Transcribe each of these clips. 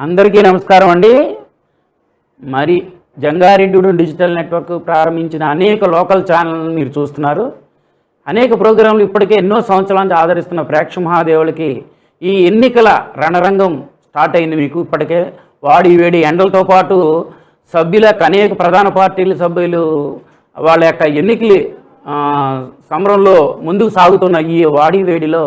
అందరికీ నమస్కారం అండి. మరి జంగారెడ్డి డిజిటల్ నెట్వర్క్ ప్రారంభించిన అనేక లోకల్ ఛానళ్ళను మీరు చూస్తున్నారు. అనేక ప్రోగ్రాంలు ఇప్పటికే ఎన్నో సంవత్సరాల నుంచి ఆదరిస్తున్న ప్రేక్ష మహాదేవులకి ఈ ఎన్నికల రణరంగం స్టార్ట్ అయింది. మీకు ఇప్పటికే వాడి వేడి ఎండలతో పాటు సభ్యులకు అనేక ప్రధాన పార్టీల సభ్యులు వాళ్ళ యొక్క ఎన్నికల సమరంలో ముందుకు సాగుతున్న ఈ వాడి వేడిలో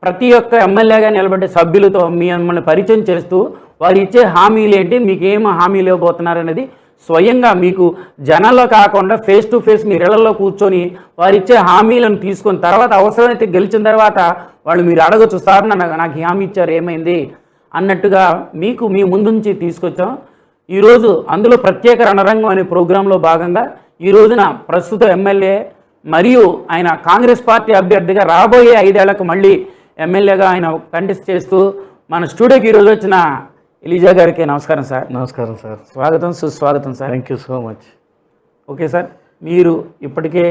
ప్రతి ఒక్క ఎమ్మెల్యేగా నిలబడే సభ్యులతో మిమ్మల్ని పరిచయం చేస్తూ వారు ఇచ్చే హామీలు ఏంటి, మీకు ఏం హామీలు ఇవ్వబోతున్నారనేది స్వయంగా మీకు జనాల్లో కాకుండా ఫేస్ టు ఫేస్ మీరు ఇళ్లలో కూర్చొని వారు ఇచ్చే హామీలను తీసుకున్న తర్వాత అవసరమైతే గెలిచిన తర్వాత వాళ్ళు మీరు అడగచ్చు, సార్ నాకు హామీ ఇచ్చారు ఏమైంది అన్నట్టుగా మీకు మీ ముందు నుంచి తీసుకొచ్చాం. ఈరోజు అందులో ప్రత్యేక రణరంగం అనే ప్రోగ్రాంలో భాగంగా ఈ రోజున ప్రస్తుత ఎమ్మెల్యే మరియు ఆయన కాంగ్రెస్ పార్టీ అభ్యర్థిగా రాబోయే 5 ఏళ్లకు మళ్ళీ ఎమ్మెల్యేగా ఆయన కంటెస్ట్ చేస్తూ మన స్టూడియోకి ఈరోజు వచ్చిన ఎలిజా గారికి నమస్కారం సార్. నమస్కారం సార్. స్వాగతం, సుస్వాగతం sir. Thank you so much. Okay sir, మీరు ఇప్పటికే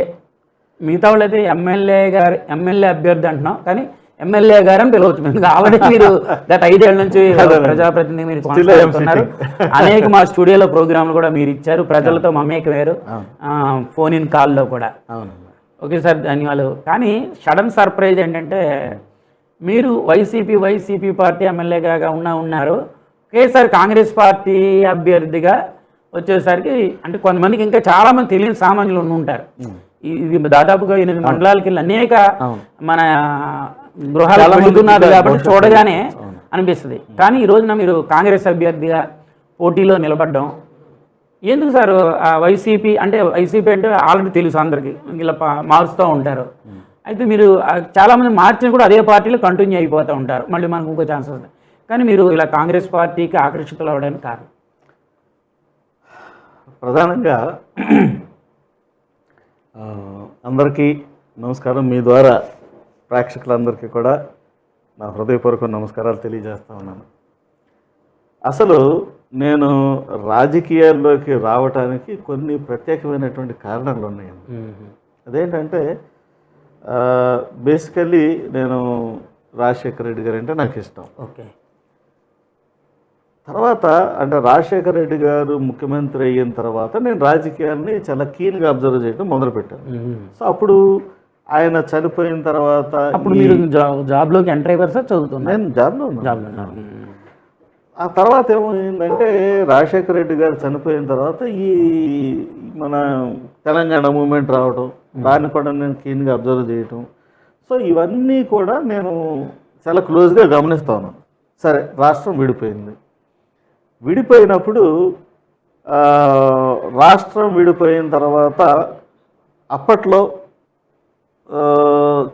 మిగతా వాళ్ళైతే ఎమ్మెల్యే అభ్యర్థి అంటున్నాం, కానీ ఎమ్మెల్యే గారు అని పిలవచ్చు. కాబట్టి మీరు గత 5 ఏళ్ల నుంచి ప్రజాప్రతినిధి మీరు కొనసాగుతున్నారు. అనేక మా స్టూడియోలో ప్రోగ్రాంలు కూడా మీరు ఇచ్చారు, ప్రజలతో మమేకమయ్యారు, ఫోన్ ఇన్ కాల్లో కూడా. ఓకే సార్, ధన్యవాదాలు. కానీ సడన్ సర్ప్రైజ్ ఏంటంటే మీరు వైసీపీ పార్టీ ఎమ్మెల్యేగా ఉన్నారు, ఒకేసారి కాంగ్రెస్ పార్టీ అభ్యర్థిగా వచ్చేసరికి అంటే కొంతమందికి ఇంకా చాలామంది తెలియని సామాన్యులు ఉంటారు. ఇది దాదాపుగా 8 మండలాలకి అనేక మన గృహాలు వెళ్తున్నారు కాబట్టి చూడగానే అనిపిస్తుంది. కానీ ఈ రోజున మీరు కాంగ్రెస్ అభ్యర్థిగా పోటీలో నిలబడ్డం ఎందుకు సార్? వైసీపీ అంటే ఆల్రెడీ తెలుసు అందరికీ, ఇలా మారుస్తూ ఉంటారు. అయితే మీరు చాలామంది మార్చిన కూడా అదే పార్టీలో కంటిన్యూ అయిపోతూ ఉంటారు, మళ్ళీ మనకు ఇంకో ఛాన్స్ వస్తుంది. కానీ మీరు ఇలా కాంగ్రెస్ పార్టీకి ఆకర్షితులు అవ్వడానికి కారణం? ప్రధానంగా అందరికీ నమస్కారం. మీ ద్వారా ప్రేక్షకులందరికీ కూడా నా హృదయపూర్వక నమస్కారాలు తెలియజేస్తా ఉన్నాను. అసలు నేను రాజకీయాల్లోకి రావడానికి కొన్ని ప్రత్యేకమైనటువంటి కారణాలు ఉన్నాయండి. అదేంటంటే బేసికల్లీ నేను రాజశేఖర రెడ్డి గారు అంటే నాకు ఇష్టం. ఓకే. తర్వాత అంటే రాజశేఖర రెడ్డి గారు ముఖ్యమంత్రి అయిన తర్వాత నేను రాజకీయాల్ని చాలా కీన్గా అబ్జర్వ్ చేయడం మొదలుపెట్టాను. సో అప్పుడు ఆయన చనిపోయిన తర్వాత అప్పుడు మీరు జాబ్లోకి ఎంటర్ అయిపోయారు సార్? చదువుతున్నాను. నేను జాబ్లో ఉన్నాను. ఆ తర్వాత ఏమైందంటే రాజశేఖర రెడ్డి గారు చనిపోయిన తర్వాత ఈ మన తెలంగాణ మూమెంట్ రావడం, దాన్ని కూడా నేను కీన్గా అబ్జర్వ్ చేయటం. సో ఇవన్నీ కూడా నేను చాలా క్లోజ్గా గమనిస్తా ఉన్నాను. సరే, రాష్ట్రం విడిపోయినప్పుడు రాష్ట్రం విడిపోయిన తర్వాత అప్పట్లో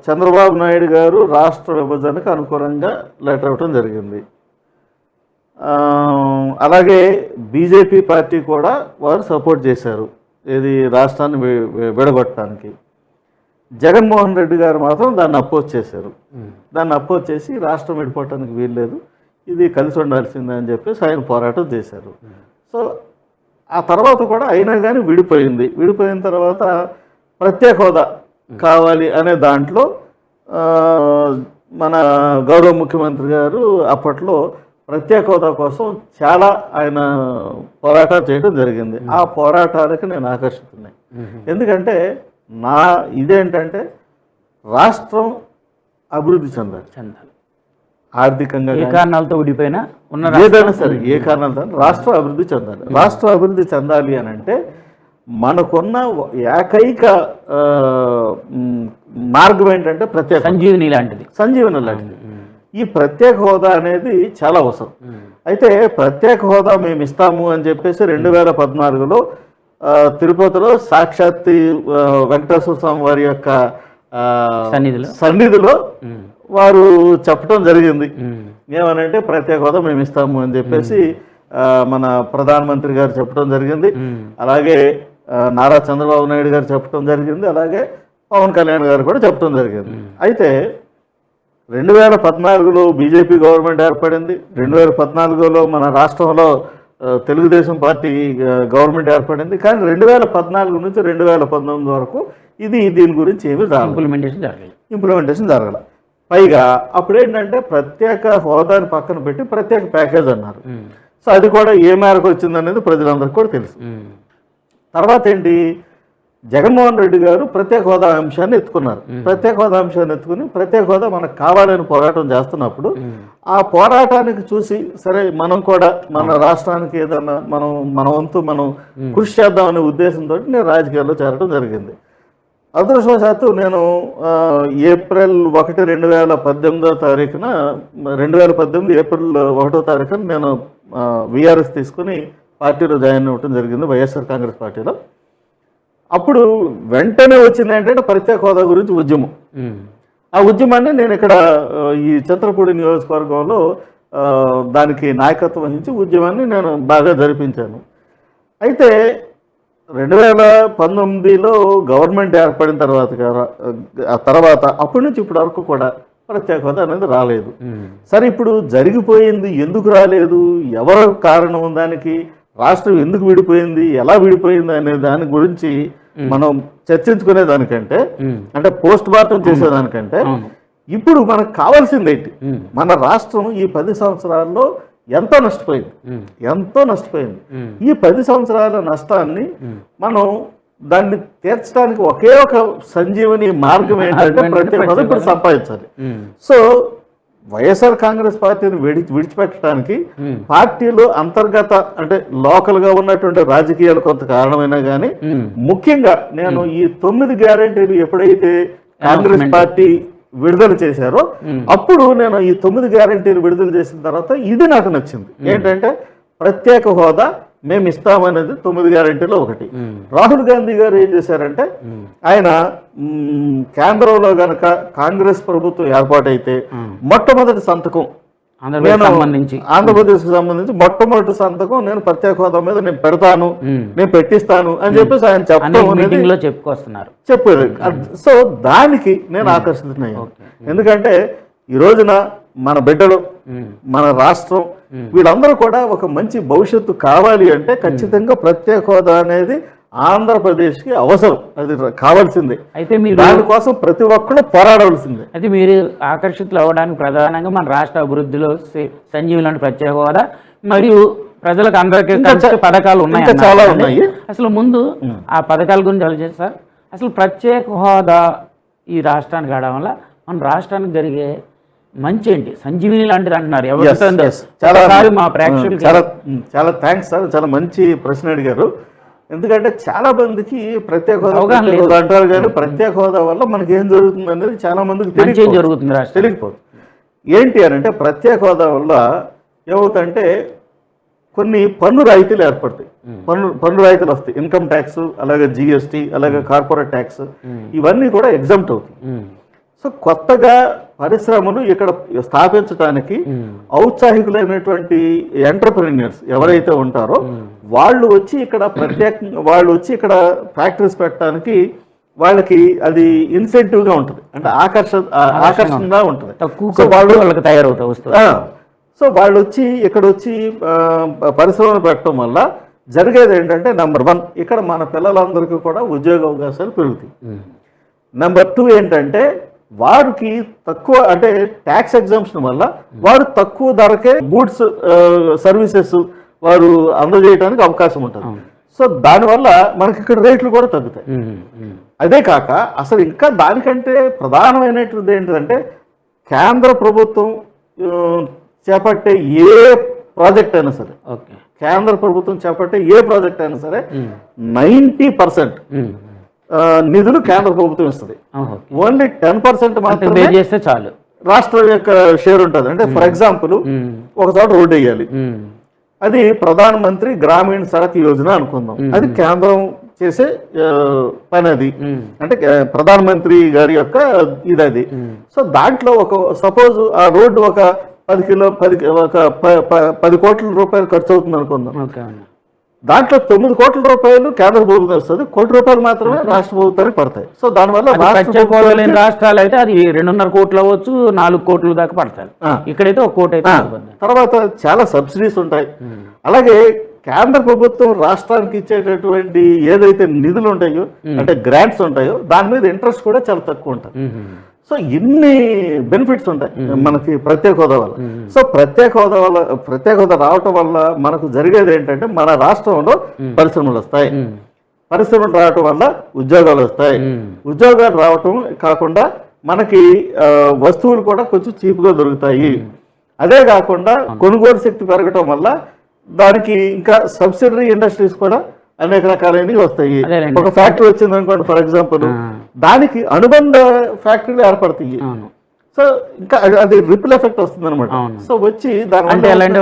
చంద్రబాబు నాయుడు గారు రాష్ట్ర విభజనకు అనుకూలంగా లెటర్ ఇవ్వడం జరిగింది. అలాగే బీజేపీ పార్టీ కూడా వారు సపోర్ట్ చేశారు ఇది రాష్ట్రాన్ని విడగొట్టడానికి. జగన్మోహన్ రెడ్డి గారు మాత్రం దాన్ని అపోజ్ చేశారు. దాన్ని అపోజ్ చేసి రాష్ట్రం విడిపోవటానికి వీల్లేదు, ఇది కలిసి ఉండాల్సిందే అని చెప్పేసి ఆయన పోరాటం చేశారు. సో ఆ తర్వాత కూడా అయినా కానీ విడిపోయిన తర్వాత ప్రత్యేక హోదా కావాలి అనే దాంట్లో మన గౌరవ ముఖ్యమంత్రి గారు అప్పట్లో ప్రత్యేక హోదా కోసం చాలా ఆయన పోరాటాలు చేయడం జరిగింది. ఆ పోరాటాలకు నేను ఆకర్షిస్తున్నాయి. ఎందుకంటే ఇదేంటంటే రాష్ట్రం అభివృద్ధి చెందాలి, ఆర్థికంగా ఏ కారణాలతో విడిపోయినా ఏదైనా సరే ఏ కారణాలతో రాష్ట్రం అభివృద్ధి చెందాలి. రాష్ట్రం అభివృద్ధి చెందాలి అని అంటే మనకున్న ఏకైక మార్గం ఏంటంటే ప్రత్యేక సంజీవని లాంటిది. ఈ ప్రత్యేక హోదా అనేది చాలా అవసరం. అయితే ప్రత్యేక హోదా మేము ఇస్తాము అని చెప్పేసి 2014లో తిరుపతిలో సాక్షాత్ వెంకటేశ్వర స్వామి వారి యొక్క సన్నిధిలో వారు చెప్పడం జరిగింది. ఏమనంటే ప్రత్యేక హోదా మేము ఇస్తాము అని చెప్పేసి మన ప్రధానమంత్రి గారు చెప్పడం జరిగింది. అలాగే నారా చంద్రబాబు నాయుడు గారు చెప్పడం జరిగింది. అలాగే పవన్ కళ్యాణ్ గారు కూడా చెప్పడం జరిగింది. అయితే 2014లో బీజేపీ గవర్నమెంట్ ఏర్పడింది. 2014లో మన రాష్ట్రంలో తెలుగుదేశం పార్టీ గవర్నమెంట్ ఏర్పడింది. కానీ 2014 నుంచి 2019 వరకు దీని గురించి ఏమీ ఇంప్లిమెంటేషన్ జరగల. పైగా అప్పుడు ఏంటంటే ప్రత్యేక హోదాని పక్కన పెట్టి ప్రత్యేక ప్యాకేజ్ అన్నారు. సో అది కూడా ఏ మేరకు వచ్చిందనేది ప్రజలందరికీ కూడా తెలుసు. తర్వాత ఏంటి, జగన్మోహన్ రెడ్డి గారు ప్రత్యేక హోదా అంశాన్ని ఎత్తుకున్నారు. ప్రత్యేక హోదా అంశాన్ని ఎత్తుకుని ప్రత్యేక హోదా మనకు కావాలని పోరాటం చేస్తున్నప్పుడు ఆ పోరాటానికి చూసి సరే మనం కూడా మన రాష్ట్రానికి ఏదన్నా మన వంతు మనం కృషి చేద్దామనే ఉద్దేశంతో నేను రాజకీయాల్లో చేరడం జరిగింది. అదృష్టవశాత్తు నేను ఏప్రిల్ 1, 2018 తారీఖున 2018 ఏప్రిల్ 1వ తారీఖున నేను విఆర్ఎస్ తీసుకుని పార్టీలో జాయిన్ అవ్వడం జరిగింది, వైఎస్ఆర్ కాంగ్రెస్ పార్టీలో. అప్పుడు వెంటనే వచ్చింది ఏంటంటే ప్రత్యేక హోదా గురించి ఉద్యమం. ఆ ఉద్యమాన్ని నేను ఇక్కడ ఈ చింతలపూడి నియోజకవర్గంలో దానికి నాయకత్వం వహించి ఉద్యమాన్ని నేను బాగా జరిపించాను. అయితే 2019లో గవర్నమెంట్ ఏర్పడిన తర్వాత అప్పటి నుంచి ఇప్పటి వరకు కూడా ప్రత్యేక హోదా అనేది రాలేదు. సరే ఇప్పుడు జరిగిపోయింది, ఎందుకు రాలేదు, ఎవరు కారణం, దానికి రాష్ట్రం ఎందుకు విడిపోయింది, ఎలా విడిపోయింది అనే దాని గురించి మనం చర్చించుకునే దానికంటే, అంటే పోస్ట్ మార్టం చేసేదానికంటే ఇప్పుడు మనకు కావాల్సింది ఏంటి, మన రాష్ట్రం ఈ 10 సంవత్సరాల్లో ఎంతో నష్టపోయింది. ఈ 10 సంవత్సరాల నష్టాన్ని మనం దాన్ని తీర్చడానికి ఒకే ఒక సంజీవని మార్గం ఏంటంటే ప్రత్యేక హోదా ఇప్పుడు సంపాదించాలి. సో వైఎస్ఆర్ కాంగ్రెస్ పార్టీని విడిచిపెట్టడానికి పార్టీలో అంతర్గత అంటే లోకల్ గా ఉన్నటువంటి రాజకీయాలు కొంత కారణమైనా కానీ, ముఖ్యంగా నేను ఈ 9 గ్యారెంటీలు ఎప్పుడైతే కాంగ్రెస్ పార్టీ విడుదల చేశారో అప్పుడు నేను ఈ 9 గ్యారెంటీలు విడుదల చేసిన తర్వాత ఇది నాకు నచ్చింది. ఏంటంటే ప్రత్యేక హోదా మేము ఇస్తామనేది 9 గ్యారెంటీలో ఒకటి. రాహుల్ గాంధీ గారు ఏం చేశారంటే, ఆయన కేంద్రంలో గనక కాంగ్రెస్ ప్రభుత్వం ఏర్పాటైతే మొట్టమొదటి సంతకం ఆంధ్రప్రదేశ్కి సంబంధించి మొట్టమొదటి సంతకం నేను ప్రత్యేక హోదా మీద నేను పెడతాను, నేను పెట్టిస్తాను అని చెప్పేసి ఆయన చెప్పారు. సో దానికి నేను ఆకర్షితున్నాను. ఎందుకంటే ఈ రోజున మన బిడ్డలు, మన రాష్ట్రం, వీళ్ళందరూ కూడా ఒక మంచి భవిష్యత్తు కావాలి అంటే ఖచ్చితంగా ప్రత్యేక హోదా అనేది ఆంధ్రప్రదేశ్కి అవసరం, అది కావాల్సిందే. అయితే మీరు దానికోసం ప్రతి ఒక్కరు పోరాడవలసిందే. అయితే మీరు ఆకర్షితులు అవ్వడానికి ప్రధానంగా మన రాష్ట్ర అభివృద్ధిలో సంజీవులాంటి ప్రత్యేక హోదా మరియు ప్రజలకు అందరికీ పథకాలు ఉన్నాయి, చాలా ఉన్నాయి. అసలు ముందు ఆ పథకాల గురించి ఆలోచిస్తారు. అసలు ప్రత్యేక హోదా ఈ రాష్ట్రానికి రావడం వల్ల మన రాష్ట్రానికి జరిగే మంచి ఏంటి, సంజీవిని లాంటిది అంటున్నారు ఎవరు? మా ప్రేక్షకులు చాలా థ్యాంక్స్ సార్, చాలా మంచి ప్రశ్న అడిగారు. ఎందుకంటే చాలా మందికి ప్రత్యేక హోదా అంటారు కానీ ప్రత్యేక హోదా వల్ల మనకి ఏం జరుగుతుంది అనేది చాలా మందికి తెలియకపోతుంది. ఏంటి అని అంటే ప్రత్యేక హోదా వల్ల ఏమవుతుందంటే కొన్ని పన్ను రాయితీలు ఏర్పడతాయి, పన్ను రాయితీలు వస్తాయి. ఇన్కమ్ ట్యాక్స్, అలాగే జిఎస్టీ, అలాగే కార్పొరేట్ ట్యాక్స్, ఇవన్నీ కూడా ఎగ్జామ్ట్ అవుతాయి. సో కొత్తగా పరిశ్రమలు ఇక్కడ స్థాపించడానికి ఔత్సాహికులైనటువంటి ఎంటర్ప్రెన్యూర్స్ ఎవరైతే ఉంటారో వాళ్ళు వచ్చి ఇక్కడ ఫ్యాక్టరీస్ పెట్టడానికి వాళ్ళకి అది ఇన్సెంటివ్గా ఉంటుంది, అంటే ఆకర్షణగా ఉంటుంది. వాళ్ళకి తయారవుతారు. సో వాళ్ళు వచ్చి ఇక్కడ వచ్చి పరిశ్రమలు పెట్టడం వల్ల జరిగేది ఏంటంటే నెంబర్ 1 ఇక్కడ మన పిల్లలందరికీ కూడా ఉద్యోగ అవకాశాలు పెరుగుతాయి. నెంబర్ 2 ఏంటంటే వారికి తక్కువ అంటే ట్యాక్స్ ఎగ్జామ్షన్ వల్ల వారు తక్కువ ధరకే గూడ్స్ సర్వీసెస్ వారు అందజేయడానికి అవకాశం ఉంటుంది. సో దానివల్ల మనకి ఇక్కడ రేట్లు కూడా తగ్గుతాయి. అదే కాక అసలు ఇంకా దానికంటే ప్రధానమైనటువంటిది ఏంటంటే కేంద్ర ప్రభుత్వం చేపట్టే ఏ ప్రాజెక్ట్ అయినా సరే, కేంద్ర ప్రభుత్వం చేపట్టే ఏ ప్రాజెక్ట్ అయినా సరే 90% నిధులు కేంద్ర ప్రభుత్వం ఇస్తుంది. ఓన్లీ 10% మాత్రమే చేస్తే చాలు రాష్ట్రం యొక్క షేర్ ఉంటుంది. అంటే ఫర్ ఎగ్జాంపుల్ ఒక చోట రోడ్డు వేయాలి, అది ప్రధానమంత్రి గ్రామీణ సడక్ యోజన అనుకుందాం, అది కేంద్రం చేసే పని. అది అంటే ప్రధానమంత్రి గారి యొక్క ఇది. సో దాంట్లో ఒక సపోజ్ ఆ రోడ్డు ఒక 10 కోట్ల రూపాయలు ఖర్చు అవుతుంది అనుకుందాం. దాంట్లో 9 కోట్ల రూపాయలు కేంద్ర ప్రభుత్వం వస్తుంది, 1 కోటి రూపాయలు మాత్రమే రాష్ట్ర ప్రభుత్వానికి పడతాయి. సో దానివల్ల రాష్ట్రాలు అయితే అది 2.5 కోట్లు అవ్వచ్చు, 4 కోట్ల దాకా పడతాయి. ఇక్కడైతే 1 కోటి అయితే. తర్వాత చాలా సబ్సిడీస్ ఉంటాయి. అలాగే కేంద్ర ప్రభుత్వం రాష్ట్రానికి ఇచ్చేటటువంటి ఏదైతే నిధులు ఉంటాయో అంటే గ్రాంట్స్ ఉంటాయో దాని మీద ఇంట్రెస్ట్ కూడా చాలా తక్కువ ఉంటుంది. సో ఇన్ని బెనిఫిట్స్ ఉంటాయి మనకి ప్రత్యేక హోదా వల్ల. సో ప్రత్యేక హోదా రావటం వల్ల మనకు జరిగేది ఏంటంటే మన రాష్ట్రంలో పరిశ్రమలు వస్తాయి, పరిశ్రమలు రావటం వల్ల ఉద్యోగాలు వస్తాయి, ఉద్యోగాలు రావటం కాకుండా మనకి వస్తువులు కూడా కొంచెం చీప్గా దొరుకుతాయి. అదే కాకుండా కొనుగోలు శక్తి పెరగటం వల్ల దానికి ఇంకా సబ్సిడరీ ఇండస్ట్రీస్ కూడా అనేక రకాలైనవి వస్తాయి. ఒక ఫ్యాక్టరీ వచ్చింది అనుకోండి ఫర్ ఎగ్జాంపుల్, దానికి అనుబంధ ఫ్యాక్టరీలు ఏర్పడతాయి. సో ఇంకా అది రిపుల్ ఎఫెక్ట్ వస్తుంది అనమాట. సో వచ్చి దాని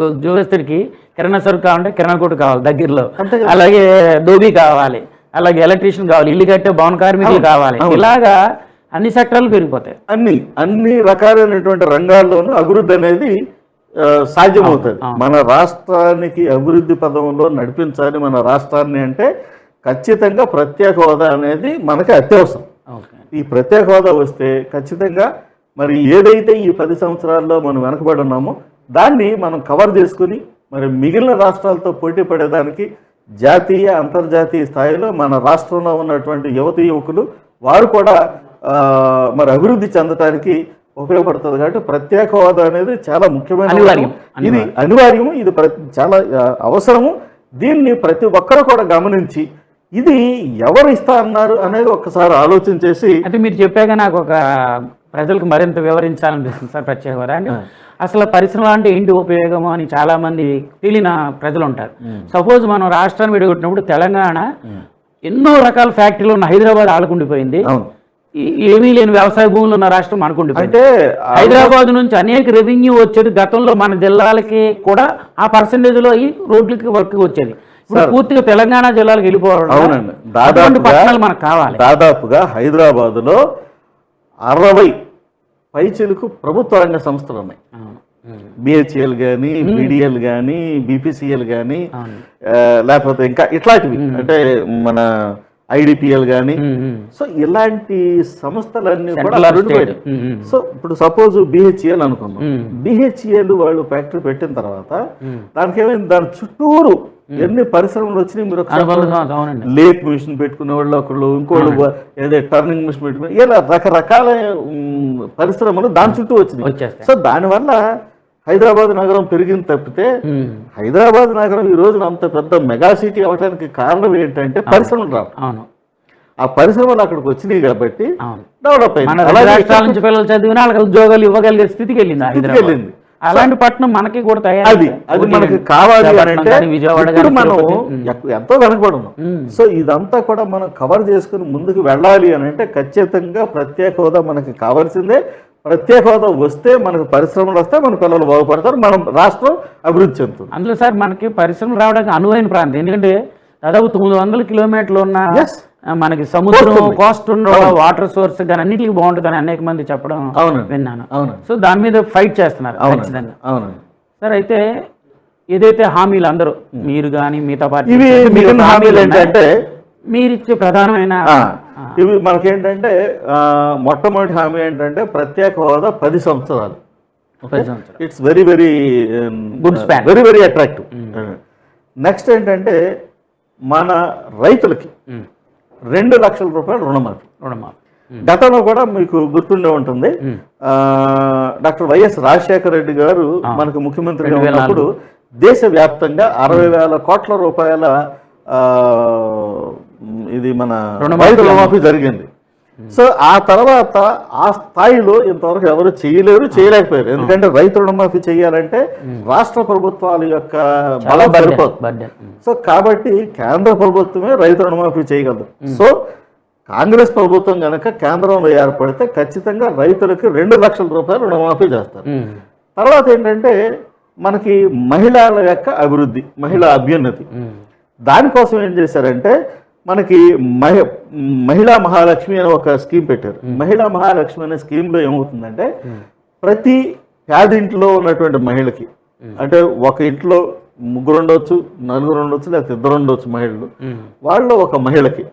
ఉద్యోగస్తుడికి కిరాణా సరుకు కావాలంటే కిరాణా కొట్టు కావాలి దగ్గరలో, అలాగే దోబీ కావాలి, అలాగే ఎలక్ట్రీషియన్ కావాలి, ఇల్లు కట్టే భవన కార్మికులు కావాలి. ఇలాగా అన్ని సెక్టర్లు పెరిగిపోతాయి. అన్ని రకాలైనటువంటి రంగాల్లోనూ అభివృద్ధి అనేది సాధ్యమవుతుంది. మన రాష్ట్రానికి అభివృద్ధి పదంలో నడిపించాలి మన రాష్ట్రాన్ని అంటే ఖచ్చితంగా ప్రత్యేక హోదా అనేది మనకి అత్యవసరం. ఈ ప్రత్యేక హోదా వస్తే ఖచ్చితంగా మరి ఏదైతే ఈ 10 సంవత్సరాల్లో మనం వెనకబడి ఉన్నామో దాన్ని మనం కవర్ చేసుకుని మరి మిగిలిన రాష్ట్రాలతో పోటీ పడేదానికి జాతీయ అంతర్జాతీయ స్థాయిలో మన రాష్ట్రంలో ఉన్నటువంటి యువతీ యువకులు వారు కూడా మరి అభివృద్ధి చెందడానికి ఉపయోగపడుతుంది. కాబట్టి ప్రత్యేక హోదా అనేది చాలా ముఖ్యమైన, ఇది అనివార్యము, ఇది చాలా అవసరము. దీన్ని ప్రతి ఒక్కరు కూడా గమనించి ఇది ఎవరు ఇస్తా అన్నారు అనేది ఒక్కసారి ఆలోచన చేసి. అంటే మీరు చెప్పాక నాకు ఒక ప్రజలకు మరింత వివరించాలనిపిస్తుంది సార్ ప్రత్యేక హోదా అంటే. అసలు పరిశ్రమ అంటే ఏంటి ఉపయోగము అని చాలా మంది తెలియని ప్రజలు ఉంటారు. సపోజ్ మనం రాష్ట్రాన్ని విడగొట్టినప్పుడు తెలంగాణ ఎన్నో రకాల ఫ్యాక్టరీలు ఉన్న హైదరాబాద్ ఆడుకుండిపోయింది, ఏమీ లేని వ్యవసాయ భూములు ఉన్న రాష్ట్రం అనుకుంటే హైదరాబాద్ నుంచి అనేక రెవెన్యూ వచ్చేది. గతంలో మన జిల్లాలకి కూడా ఆ పర్సంటేజ్ లో ఈ రోడ్లకి వర్క్ వచ్చేది. ఇప్పుడు పూర్తిగా తెలంగాణ జిల్లాలకు వెళ్ళిపోవడం. అవునండి, పట్టణాలు మనకు కావాలి. దాదాపుగా హైదరాబాద్ లో 60 పైచిలకు ప్రభుత్వ రంగ సంస్థలు ఉన్నాయి. బిహెచ్ఎల్ కానీ, బిడిఎల్ కానీ, బీపీసీఎల్ కానీ, లేకపోతే ఇంకా ఇట్లాంటివి అంటే మన ఐడిపిఎల్ కానీ. సో ఇలాంటి సంస్థలన్నీ కూడా. సో ఇప్పుడు సపోజ్ బిహెచ్ఎల్ అనుకున్నాం, బిహెచ్ఎల్ వాళ్ళు ఫ్యాక్టరీ పెట్టిన తర్వాత దానికి ఏమైంది, దాని చుట్టూరు ఎన్ని పరిశ్రమలు వచ్చినాయి. మీరు లేక్ మిషన్ పెట్టుకునే వాళ్ళు ఒకళ్ళు, ఇంకోళ్ళు ఏదో టర్నింగ్ మిషన్ పెట్టుకుని, ఇలా రకరకాల పరిశ్రమలు దాని చుట్టూ వచ్చినాయి. సో దానివల్ల హైదరాబాద్ నగరం పెరిగింది తప్పితే హైదరాబాద్ నగరం ఈ రోజున అంత పెద్ద మెగా సిటీ అవడానికి కారణం ఏంటంటే పరిశ్రమలు రావడం. ఆ పరిశ్రమలు అక్కడికి వచ్చినాయి కాబట్టి డెవలప్ అయింది. పిల్లలు చదివిన వాళ్ళకి ఉద్యోగాలు ఇవ్వగలిగే స్థితికి వెళ్ళింది. అలాంటి పట్టణం మనకి కూడా తయారు, అది మనకి కావాలి అంటే విజయవాడ మనం ఎంతో వెనకబడి ఉన్నాం. సో ఇదంతా కూడా మనం కవర్ చేసుకుని ముందుకు వెళ్ళాలి అని అంటే ఖచ్చితంగా ప్రత్యేక హోదా మనకి కావాల్సిందే. ప్రత్యేక హోదా వస్తే మనకు పరిశ్రమలు వస్తే మన పిల్లలు బాగుపడతారు, మనం రాష్ట్రం అభివృద్ధి చెందుతుంది. అందులో సార్ మనకి పరిశ్రమలు రావడానికి అనువైన ప్రాంతం, ఎందుకంటే దాదాపు 900 కిలోమీటర్లు ఉన్న మనకి సముద్రం కోస్ట్ ఉన్న వాటర్ సోర్స్ కానీ అన్నిటికీ బాగుంటుందని అనేక మంది చెప్పడం విన్నాను. సో దాని మీద ఫైట్ చేస్తున్నారు ఖచ్చితంగా. సార్ అయితే ఏదైతే హామీలు అందరూ మీరు కానీ మిగతా పార్టీ హామీలు ఏంటంటే మీరు ఇచ్చే ప్రధానమైన ఇవి మనకేంటంటే మొట్టమొదటి హామీ ఏంటంటే ప్రత్యేక హోదా 10 సంవత్సరాలు. It's very very good span, very very attractive. Next ఏంటంటే మన రైతులకి 2 లక్షల రూపాయలు రుణమాఫీ. గతంలో కూడా మీకు గుర్తుండే ఉంటుంది, డాక్టర్ వైఎస్ రాజశేఖర రెడ్డి గారు మనకు ముఖ్యమంత్రిగా ఉన్నప్పుడు దేశవ్యాప్తంగా 60,000 కోట్ల రూపాయల ఇది మన రైతు రుణమాఫీ జరిగింది. సో ఆ తర్వాత ఆ స్థాయిలో ఇంతవరకు ఎవరు చేయలేకపోయారు. ఎందుకంటే రైతు రుణమాఫీ చేయాలంటే రాష్ట్ర ప్రభుత్వాల యొక్క బలం సరిపోతుంది. సో కాబట్టి కేంద్ర ప్రభుత్వమే రైతు రుణమాఫీ చేయగలదు. సో కాంగ్రెస్ ప్రభుత్వం కనుక కేంద్రంలో ఏర్పడితే ఖచ్చితంగా రైతులకు 2 లక్షల రూపాయలు రుణమాఫీ చేస్తారు. తర్వాత ఏంటంటే మనకి మహిళల యొక్క అభివృద్ధి, మహిళా అభ్యున్నతి, దానికోసం ఏం చేశారంటే మనకి మహిళా మహాలక్ష్మి అని ఒక స్కీమ్ పెట్టారు. మహిళా మహాలక్ష్మి అనే స్కీమ్లో ఏమవుతుందంటే ప్రతి పేదింట్లో ఉన్నటువంటి మహిళకి, అంటే ఒక ఇంట్లో 3 ఉండొచ్చు, 4 ఉండొచ్చు, లేకపోతే 2 ఉండొచ్చు మహిళలు, వాళ్ళు ఒక మహిళకి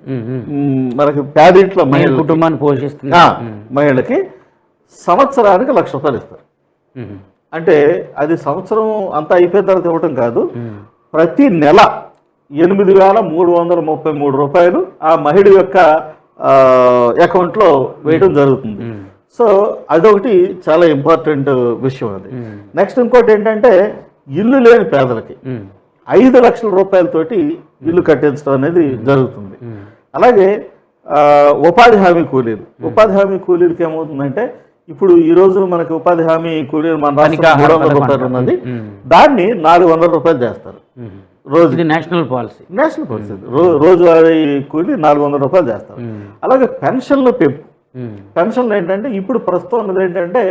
మనకి పేదింట్లో మహిళ కుటుంబాన్ని పోషిస్తున్న మహిళకి సంవత్సరానికి 1 లక్ష రూపాయలు ఇస్తారు. అంటే అది సంవత్సరం అంతా అయిపోయిన తర్వాత ఇవ్వటం కాదు, ప్రతి నెల 8,333 రూపాయలు ఆ మహిళ యొక్క అకౌంట్లో వేయడం జరుగుతుంది. సో అదొకటి చాలా ఇంపార్టెంట్ విషయం అది. నెక్స్ట్ ఇంకోటి ఏంటంటే ఇల్లు లేని పేదలకి 5 లక్షల రూపాయలతోటి ఇల్లు కట్టించడం అనేది జరుగుతుంది. అలాగే ఉపాధి హామీ కూలీలకి ఏమవుతుందంటే ఇప్పుడు ఈ రోజు మనకి ఉపాధి హామీ కూలీలు మన రాష్ట్రంలో 300 రూపాయలు ఉన్నది, దాన్ని 400 రూపాయలు చేస్తారు రోజు. నేషనల్ పాలసీ రోజువారీ కూలీ 400 రూపాయలు చేస్తారు. అలాగే పెన్షన్లు పెంపు. పెన్షన్లు ఏంటంటే ఇప్పుడు ప్రస్తుతం ఉన్నది ఏంటంటే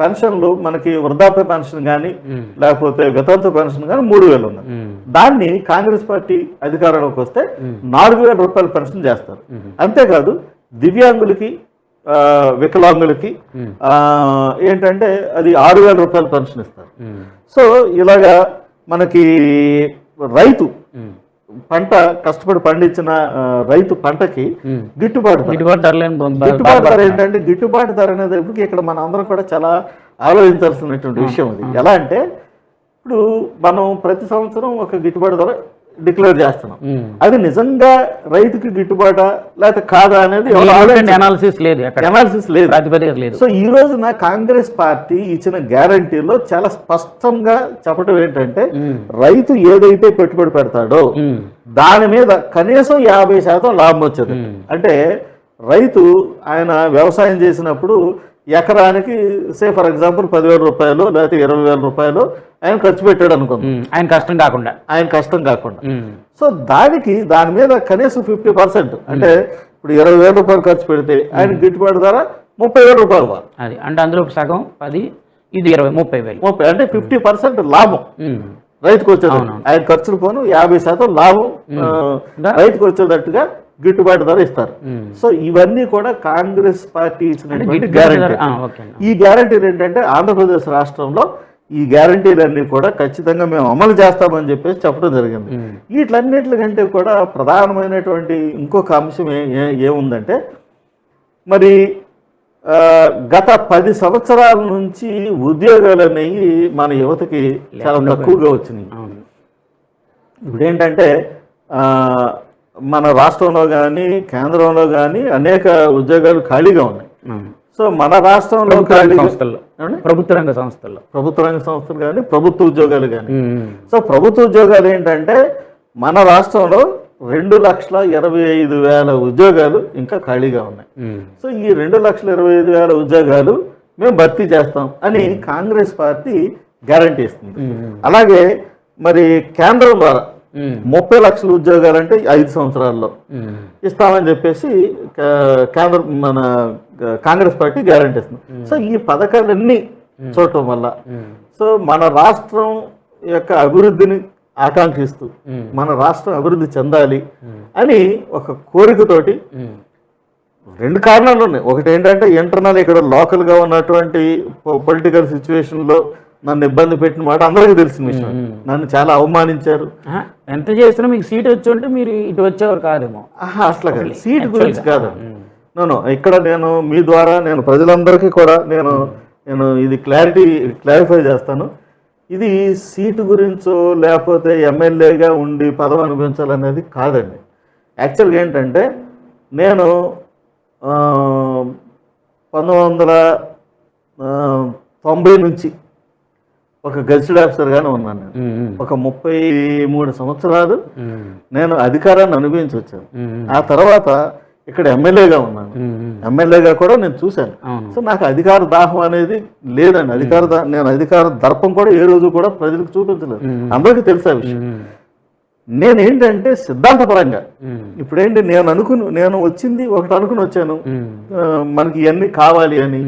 పెన్షన్లు మనకి వృద్ధాప్య పెన్షన్ కానీ లేకపోతే వితంతు పెన్షన్ కానీ 3,000 ఉన్నది. దాన్ని కాంగ్రెస్ పార్టీ అధికారంలోకి వస్తే 4,000 రూపాయల పెన్షన్ చేస్తారు. అంతేకాదు దివ్యాంగులకి వికలాంగులకి ఏంటంటే అది 6,000 రూపాయల పెన్షన్ ఇస్తారు. సో ఇలాగా మనకి రైతు పంట కష్టపడి పండించిన రైతు పంటకి గిట్టుబాటు ధర ఏంటంటే గిట్టుబాటు ధర అనేది ఇక్కడ మన అందరం కూడా చాలా ఆలోచించాల్సినటువంటి విషయం అది. ఎలా అంటే ఇప్పుడు మనం ప్రతి సంవత్సరం ఒక గిట్టుబాటు ధర డిక్లేర్ చేస్తున్నాం, అది నిజంగా రైతుకి గిట్టుబాటా లేకపోతే కాదా అనేది అనాలిసిస్ లేదు. సో ఈ రోజున కాంగ్రెస్ పార్టీ ఇచ్చిన గ్యారంటీలో చాలా స్పష్టంగా చెప్పడం ఏంటంటే రైతు ఏదైతే పెట్టుబడి పెడతాడో దాని మీద కనీసం 50% లాభం వచ్చేది. అంటే రైతు ఆయన వ్యవసాయం చేసినప్పుడు ఎకరానికి ఫర్ ఎగ్జాంపుల్ 10,000 రూపాయలు లేకపోతే 20,000 రూపాయలు ఆయన ఖర్చు పెట్టాడు అనుకుందాం, ఆయన కష్టం కాకుండా. సో దాని మీద కనీసం 50% అంటే ఇప్పుడు 20,000 రూపాయలు ఖర్చు పెడితే ఆయన గిట్టుబాటు ధర 30,000 రూపాయలు అది అంటే అందులో సగం 10 ఇది 20 30,000 అంటే 50% లాభం రైతుకు వచ్చేది. ఆయన ఖర్చులు పోను 50% లాభం రైతుకు వచ్చేటట్టుగా గిట్టుబాటు ధర ఇస్తారు. సో ఇవన్నీ కూడా కాంగ్రెస్ పార్టీ ఇచ్చినటువంటి గ్యారంటీ. ఈ గ్యారంటీలు ఏంటంటే ఆంధ్రప్రదేశ్ రాష్ట్రంలో ఈ గ్యారంటీలన్నీ కూడా ఖచ్చితంగా మేము అమలు చేస్తామని చెప్పేసి చెప్పడం జరిగింది. వీటిలన్నిటికంటే కూడా ప్రధానమైనటువంటి ఇంకొక అంశం ఏముందంటే మరి గత 10 సంవత్సరాల నుంచి ఉద్యోగాలు అనేవి మన యువతకి చాలా తక్కువగా వచ్చినాయి. ఇప్పుడు ఏంటంటే మన రాష్ట్రంలో కానీ కేంద్రంలో కానీ అనేక ఉద్యోగాలు ఖాళీగా ఉన్నాయి. సో మన రాష్ట్రంలో ప్రభుత్వ రంగ సంస్థలు కానీ ప్రభుత్వ ఉద్యోగాలు కానీ. సో ప్రభుత్వ ఉద్యోగాలు ఏంటంటే మన రాష్ట్రంలో 2,25,000 ఉద్యోగాలు ఇంకా ఖాళీగా ఉన్నాయి. సో ఈ 2,25,000 ఉద్యోగాలు మేము భర్తీ చేస్తాం అని కాంగ్రెస్ పార్టీ గ్యారంటీ ఇస్తుంది. అలాగే మరి కేంద్రం ద్వారా 30 లక్షల ఉద్యోగాలు అంటే 5 సంవత్సరాల్లో ఇస్తామని చెప్పేసి మన కాంగ్రెస్ పార్టీ గ్యారంటీ ఇస్తుంది. సో ఈ పథకాలన్నీ చూడటం వల్ల సో మన రాష్ట్రం యొక్క అభివృద్ధిని ఆకాంక్షిస్తూ మన రాష్ట్రం అభివృద్ధి చెందాలి అని ఒక కోరికతోటి 2 కారణాలు ఉన్నాయి. ఒకటి ఏంటంటే ఇంటర్నల్ ఇక్కడ లోకల్గా ఉన్నటువంటి పొలిటికల్ సిచ్యువేషన్లో నన్ను ఇబ్బంది పెట్టిన మాట అందరికీ తెలిసిన విషయం. నన్ను చాలా అవమానించారు. ఎంత చేసినా మీకు సీట్ వచ్చి ఉంటే మీరు ఇటు వచ్చేవారు కాదేమో. అసలు కాదు, సీట్ గురించి కాదు. నేను ఇక్కడ మీ ద్వారా నేను ప్రజలందరికీ కూడా నేను ఇది క్లారిఫై చేస్తాను. ఇది సీటు గురించో లేకపోతే ఎమ్మెల్యేగా ఉండి పదవి అనిపించాలనేది కాదండి. యాక్చువల్గా ఏంటంటే నేను 1990 నుంచి ఒక గెజిటెడ్ ఆఫీసర్గానే ఉన్నాను. ఒక 33 సంవత్సరాలు నేను అధికారాన్ని అనుభవించి వచ్చాను. ఆ తర్వాత ఇక్కడ ఎమ్మెల్యేగా ఉన్నాను. ఎమ్మెల్యేగా కూడా నేను చూశాను. సో నాకు అధికార దాహం అనేది లేదండి. నేను అధికార దర్పం కూడా ఏ రోజు కూడా ప్రజలకు చూపించలేదు. అందరికీ తెలుసా విషయం. నేనేంటంటే సిద్ధాంతపరంగా ఇప్పుడేంటి నేను వచ్చింది ఒకటి అనుకుని వచ్చాను, మనకి ఇవన్నీ కావాలి అని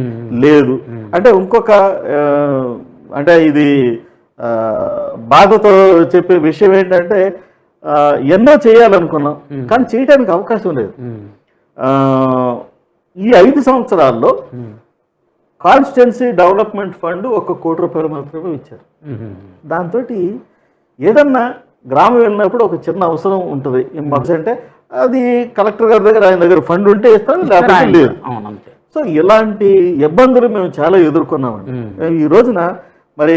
లేదు. అంటే ఇంకొక అంటే ఇది బాధతో చెప్పే విషయం ఏంటంటే ఎన్నో చేయాలనుకున్నాం కానీ చేయడానికి అవకాశం లేదు. ఈ 5 సంవత్సరాల్లో కాన్స్టిట్యున్సీ డెవలప్మెంట్ ఫండ్ 1 కోటి రూపాయలు మాత్రమే ఇచ్చారు. దాంతో ఏదన్నా గ్రామం వెళ్ళినప్పుడు ఒక చిన్న అవసరం ఉంటుంది అంటే అది కలెక్టర్ గారి దగ్గర ఆయన దగ్గర ఫండ్ ఉంటే ఇస్తాను, లేకపోతే లేదు. సో ఇలాంటి ఇబ్బందులు మేము చాలా ఎదుర్కొన్నామండి. ఈ రోజున మరి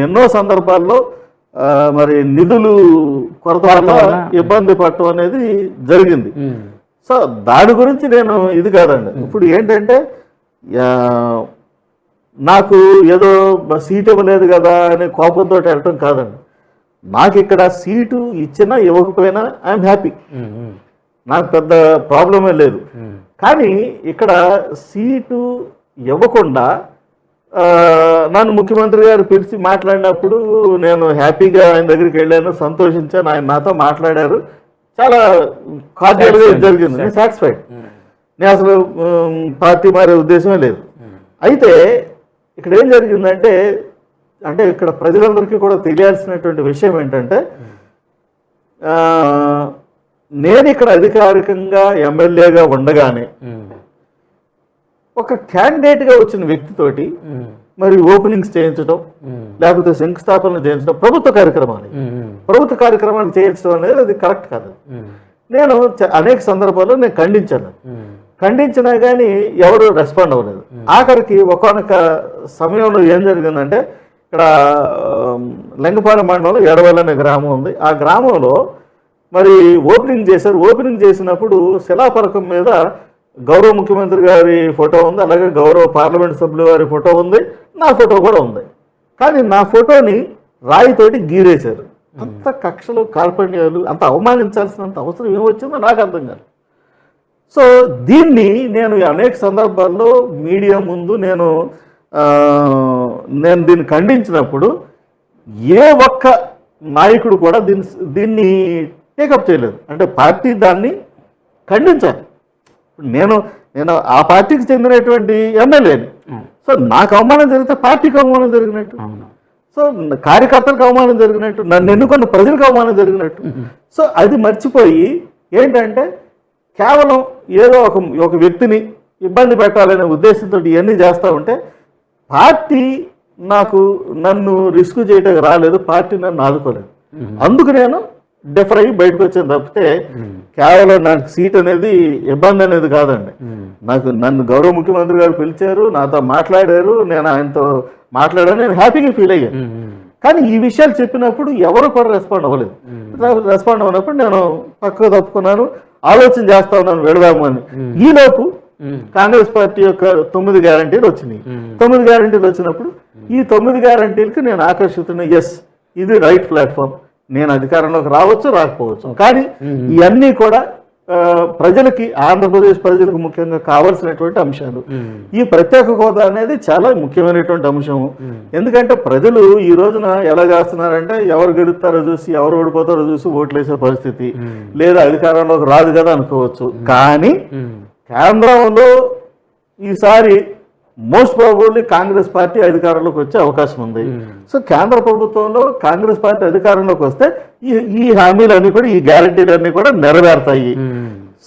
ఎన్నో సందర్భాల్లో మరి నిధులు కొరత వల్ల ఇబ్బంది పడటం అనేది జరిగింది. సో దాని గురించి నేను ఇది కాదండి. ఇప్పుడు ఏంటంటే నాకు ఏదో సీట్ ఇవ్వలేదు కదా అని కోపంతో వెళ్ళటం కాదండి. నాకు ఇక్కడ సీటు ఇచ్చినా ఇవ్వకపోయినా ఐఎమ్ హ్యాపీ, నాకు పెద్ద ప్రాబ్లమే లేదు. కానీ ఇక్కడ సీటు ఇవ్వకుండా నన్ను ముఖ్యమంత్రి గారు పిలిచి మాట్లాడినప్పుడు నేను హ్యాపీగా ఆయన దగ్గరికి వెళ్ళాను, సంతోషించాను. ఆయన నాతో మాట్లాడారు, చాలా కార్డియల్గా జరిగింది. నేను సాటిస్ఫైడ్. నేను అసలు పార్టీ మారే ఉద్దేశమే లేదు. అయితే ఇక్కడ ఏం జరిగిందంటే, అంటే ఇక్కడ ప్రజలందరికీ కూడా తెలియాల్సినటువంటి విషయం ఏంటంటే, నేను ఇక్కడ అధికారికంగా ఎమ్మెల్యేగా ఉండగానే ఒక క్యాండిడేట్గా వచ్చిన వ్యక్తితోటి మరి ఓపెనింగ్స్ చేయించడం, లేకపోతే శంకుస్థాపనలు చేయించడం, ప్రభుత్వ కార్యక్రమాలు చేయించడం అనేది అది కరెక్ట్ కాదు. నేను అనేక సందర్భాల్లో నేను ఖండించినా కానీ ఎవరు రెస్పాండ్ అవ్వలేదు. ఆఖరికి ఒకనొక సమయంలో ఏం జరిగిందంటే, ఇక్కడ లింగపాలెం మండలంలో ఎడవల్ అనే గ్రామం ఉంది. ఆ గ్రామంలో మరి ఓపెనింగ్ చేశారు. ఓపెనింగ్ చేసినప్పుడు శిలాఫలకం మీద గౌరవ ముఖ్యమంత్రి గారి ఫోటో ఉంది, అలాగే గౌరవ పార్లమెంట్ సభ్యుల గారి ఫోటో ఉంది, నా ఫోటో కూడా ఉంది. కానీ నా ఫోటోని రాయితోటి గీరేశారు. అంత కక్షలు, కార్పణ్యాలు, అంత అవమానించాల్సినంత అవసరం ఏమొచ్చిందో నాకు అర్థం కాదు. సో దీన్ని నేను అనేక సందర్భాల్లో మీడియా ముందు నేను దీన్ని ఖండించినప్పుడు ఏ ఒక్క నాయకుడు కూడా దీన్ని టేకప్ చేయలేదు. అంటే పార్టీ దాన్ని ఖండించాలి. నేను ఆ పార్టీకి చెందినటువంటి ఎమ్మెల్యేని. సో నాకు అవమానం జరిగితే పార్టీకి అవమానం జరిగినట్టు, సో కార్యకర్తలకు అవమానం జరిగినట్టు, నన్ను ఎన్నుకున్న ప్రజలకు అవమానం జరిగినట్టు. సో అది మర్చిపోయి ఏంటంటే కేవలం ఏదో ఒక వ్యక్తిని ఇబ్బంది పెట్టాలనే ఉద్దేశంతో ఇవన్నీ చేస్తూ ఉంటే, పార్టీ నన్ను రిస్క్ చేయడానికి రాలేదు, పార్టీ నన్ను ఆదుకోలేదు. అందుకు నేను డిఫర్ అయ్యి బయటకు వచ్చాను తప్పితే కేవలం నాకు సీట్ అనేది ఇబ్బంది అనేది కాదండి. నన్ను గౌరవ ముఖ్యమంత్రి గారు పిలిచారు, నాతో మాట్లాడారు, నేను ఆయనతో మాట్లాడాను, నేను హ్యాపీగా ఫీల్ అయ్యాను. కానీ ఈ విషయాలు చెప్పినప్పుడు ఎవరు కూడా రెస్పాండ్ అవ్వలేదు. రెస్పాండ్ అవ్వనప్పుడు నేను పక్కకు తప్పుకున్నాను, ఆలోచన చేస్తా ఉన్నాను వెళదాము అని. ఈలోపు కాంగ్రెస్ పార్టీ యొక్క 9 గ్యారంటీలు వచ్చినాయి. 9 గ్యారంటీలు వచ్చినప్పుడు ఈ 9 గ్యారంటీలకి నేను ఆకర్షితున్నా. ఎస్, ఇది రైట్ ప్లాట్ఫామ్, నేను అధికారంలోకి రావచ్చు, రాకపోవచ్చు. కానీ ఇవన్నీ కూడా ప్రజలకి, ఆంధ్రప్రదేశ్ ప్రజలకు ముఖ్యంగా కావాల్సినటువంటి అంశాలు. ఈ ప్రత్యేక హోదా అనేది చాలా ముఖ్యమైనటువంటి అంశం. ఎందుకంటే ప్రజలు ఈ రోజున ఎలా చేస్తున్నారంటే, ఎవరు గెలుస్తారో చూసి, ఎవరు ఓడిపోతారో చూసి ఓట్లేసే పరిస్థితి, లేదా అధికారంలోకి రాదు కదా అనుకోవచ్చు. కానీ కేంద్రంలో ఈసారి మోస్ట్ ప్రాబబ్లీ కాంగ్రెస్ పార్టీ అధికారంలోకి వచ్చే అవకాశం ఉంది. సో కేంద్ర ప్రభుత్వంలో కాంగ్రెస్ పార్టీ అధికారంలోకి వస్తే ఈ హామీలన్నీ కూడా, ఈ గ్యారంటీలన్నీ కూడా నెరవేరుతాయి.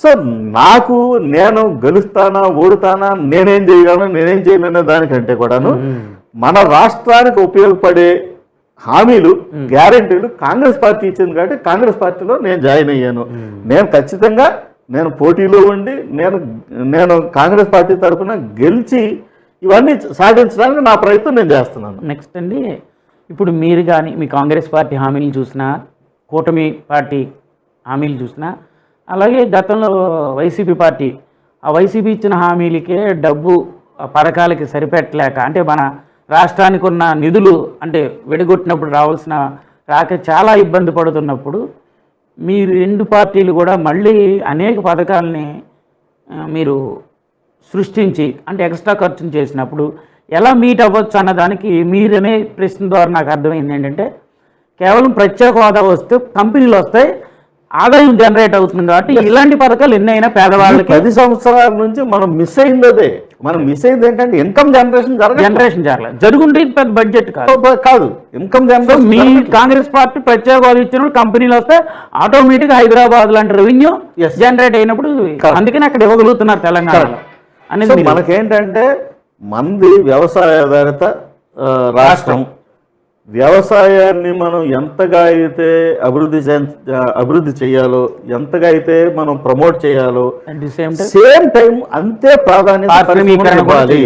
సో నేను గెలుస్తానా, ఓడుతానా, నేనేం చేయగలను, నేనేం చేయలేనే దానికంటే కూడాను మన రాష్ట్రానికి ఉపయోగపడే హామీలు, గ్యారంటీలు కాంగ్రెస్ పార్టీ ఇచ్చింది కాబట్టి కాంగ్రెస్ పార్టీలో నేను జాయిన్ అయ్యాను. నేను ఖచ్చితంగా పోటీలో ఉండి నేను కాంగ్రెస్ పార్టీ తరఫున గెలిచి ఇవన్నీ సాధించడానికి నా ప్రయత్నం నేను చేస్తున్నాను. నెక్స్ట్ అండి, ఇప్పుడు మీరు కానీ మీ కాంగ్రెస్ పార్టీ హామీలు చూసినా, కూటమి పార్టీ హామీలు చూసినా, అలాగే గతంలో వైసీపీ పార్టీ ఆ వైసీపీ ఇచ్చిన హామీలకే డబ్బు పథకాలకి సరిపెట్టలేక, అంటే మన రాష్ట్రానికి ఉన్న నిధులు అంటే విడగొట్టినప్పుడు రాక చాలా ఇబ్బంది పడుతున్నప్పుడు మీ 2 పార్టీలు కూడా మళ్ళీ అనేక పథకాలని మీరు సృష్టించి, అంటే ఎక్స్ట్రా ఖర్చును చేసినప్పుడు ఎలా మీట్ అవ్వచ్చు అన్నదానికి మీరనే ప్రశ్న ద్వారా నాకు అర్థమైంది ఏంటంటే, కేవలం ప్రత్యేక హోదా వస్తే కంపెనీలు వస్తాయి, ఆదాయం జనరేట్ అవుతుంది కాబట్టి ఇలాంటి పథకాలు ఎన్నైనా పేదవాళ్ళకి 10 సంవత్సరాల నుంచి మనం మిస్ అయింది ఏంటంటే ఇన్కమ్ జనరేషన్ జరగలేదు. జరుగుంటే పెద్ద బడ్జెట్ కాదు, ఇన్కమ్ జనరేషన్. మీ కాంగ్రెస్ పార్టీ ప్రత్యేక హోదా ఇచ్చిన కంపెనీలు వస్తే ఆటోమేటిక్ హైదరాబాద్ లాంటి రెవెన్యూ జనరేట్ అయినప్పుడు, అందుకని అక్కడ ఇవ్వగలుగుతున్నారు తెలంగాణలో అనేది. మనకేంటంటే మంది వ్యవసాయ ఆధారిత రాష్ట్రం. వ్యవసాయాన్ని మనం ఎంతగా అయితే అభివృద్ధి చేయాలో, ఎంతగా అయితే మనం ప్రమోట్ చేయాలో, సేమ్ టైం అంతే ప్రాధాన్యత ఇవ్వాలి.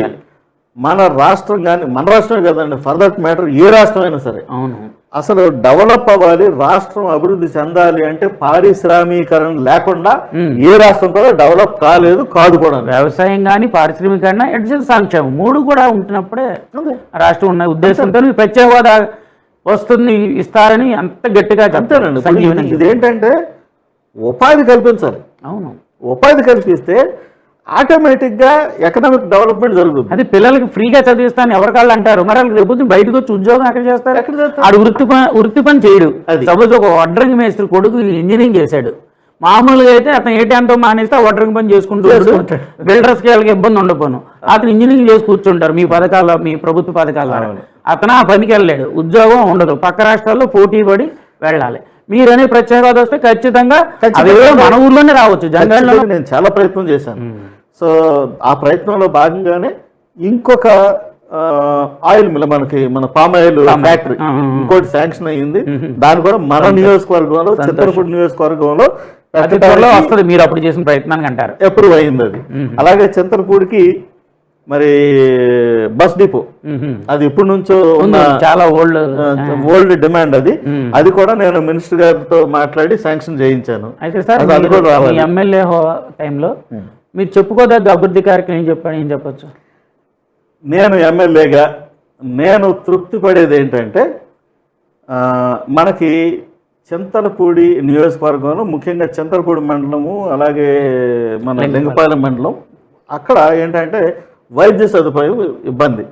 మన రాష్ట్రం కానీ, మన రాష్ట్రమే కదండి, ఫర్ దట్ మ్యాటర్ ఏ రాష్ట్రం అయినా సరే. అవును, అసలు డెవలప్ అవ్వాలి, రాష్ట్రం అభివృద్ధి చెందాలి అంటే పారిశ్రామీకరణ లేకుండా ఏ రాష్ట్రం కూడా డెవలప్ కాదు కూడా. వ్యవసాయం కానీ పారిశ్రామికరణ ఎడ్యుకేషన్ సంక్షేమం 3 కూడా ఉంటున్నప్పుడే రాష్ట్రం ఉన్న ఉద్దేశంతో ప్రత్యేక హోదా వస్తుంది ఇస్తారని అంత గట్టిగా చెప్తారండి. ఇదేంటంటే ఉపాధి కల్పించాలి. అవును, ఉపాధి కల్పిస్తే ఆటోమేటిక్గా ఎకనామిక్ డెవలప్మెంట్ జరుగుతుంది. అది పిల్లలకి ఫ్రీగా చదివిస్తాను ఎవరికాళ్ళు అంటారు, మరి వాళ్ళకి రేపు బయటకు వచ్చి ఉద్యోగం ఎక్కడ చేస్తారు? ఆడు వృత్తి పని చేయడు. సపోజ్ ఒక వడ్రంగి మేస్త్రి కొడుకు ఇంజనీరింగ్ చేశాడు, మామూలుగా అయితే అతను ఏటీఎంతో మానేస్తే వడ్రంగి పని చేసుకుంటూ బిల్డర్స్కి వాళ్ళకి ఇబ్బంది ఉండకపోను, అతను ఇంజనీరింగ్ చేసి కూర్చుంటారు. మీ ప్రభుత్వ పథకాల అతను ఆ పనికి వెళ్ళాడు, ఉద్యోగం ఉండదు, పక్క రాష్ట్రాల్లో పోటీ పడి వెళ్ళాలి. మీరనే ప్రత్యేక హోదా వస్తే ఖచ్చితంగా మన ఊర్లోనే రావచ్చు. జనరల్లో నేను చాలా ప్రయత్నం చేశాను. సో ఆ ప్రయత్నంలో భాగంగానే ఇంకొక ఆయిల్ మిల్, మన పామ్ ఆయిల్ ఫ్యాక్టరీ ఇంకోటి శాంక్షన్ అయ్యింది. దాని కూడా మన నియోజకవర్గంలో, చింతలపూడి నియోజకవర్గంలో వస్తుంది. మీరు అప్పుడు చేసిన ప్రయత్నానికి అంటారు అప్రూవ్ అయింది అది. అలాగే చింతలపూడికి మరి బస్ డిపో, అది ఎప్పటి నుంచో చాలా ఓల్డ్ డిమాండ్ అది కూడా నేను మినిస్టర్ గారితో మాట్లాడి శాంక్షన్ చేయించాను. అయితే సార్ ఎమ్మెల్యే టైంలో మీరు చెప్పుకోదగ్గ అభివృద్ధి కార్యక్రమం ఏం చెప్పచ్చు? నేను ఎమ్మెల్యేగా నేను తృప్తి పడేది ఏంటంటే, మనకి చింతలపూడి నియోజకవర్గంలో ముఖ్యంగా చింతలపూడి మండలము, అలాగే మన లింగపాలెం మండలం, అక్కడ ఏంటంటే వైద్య సదుపాయం ఇబ్బంది.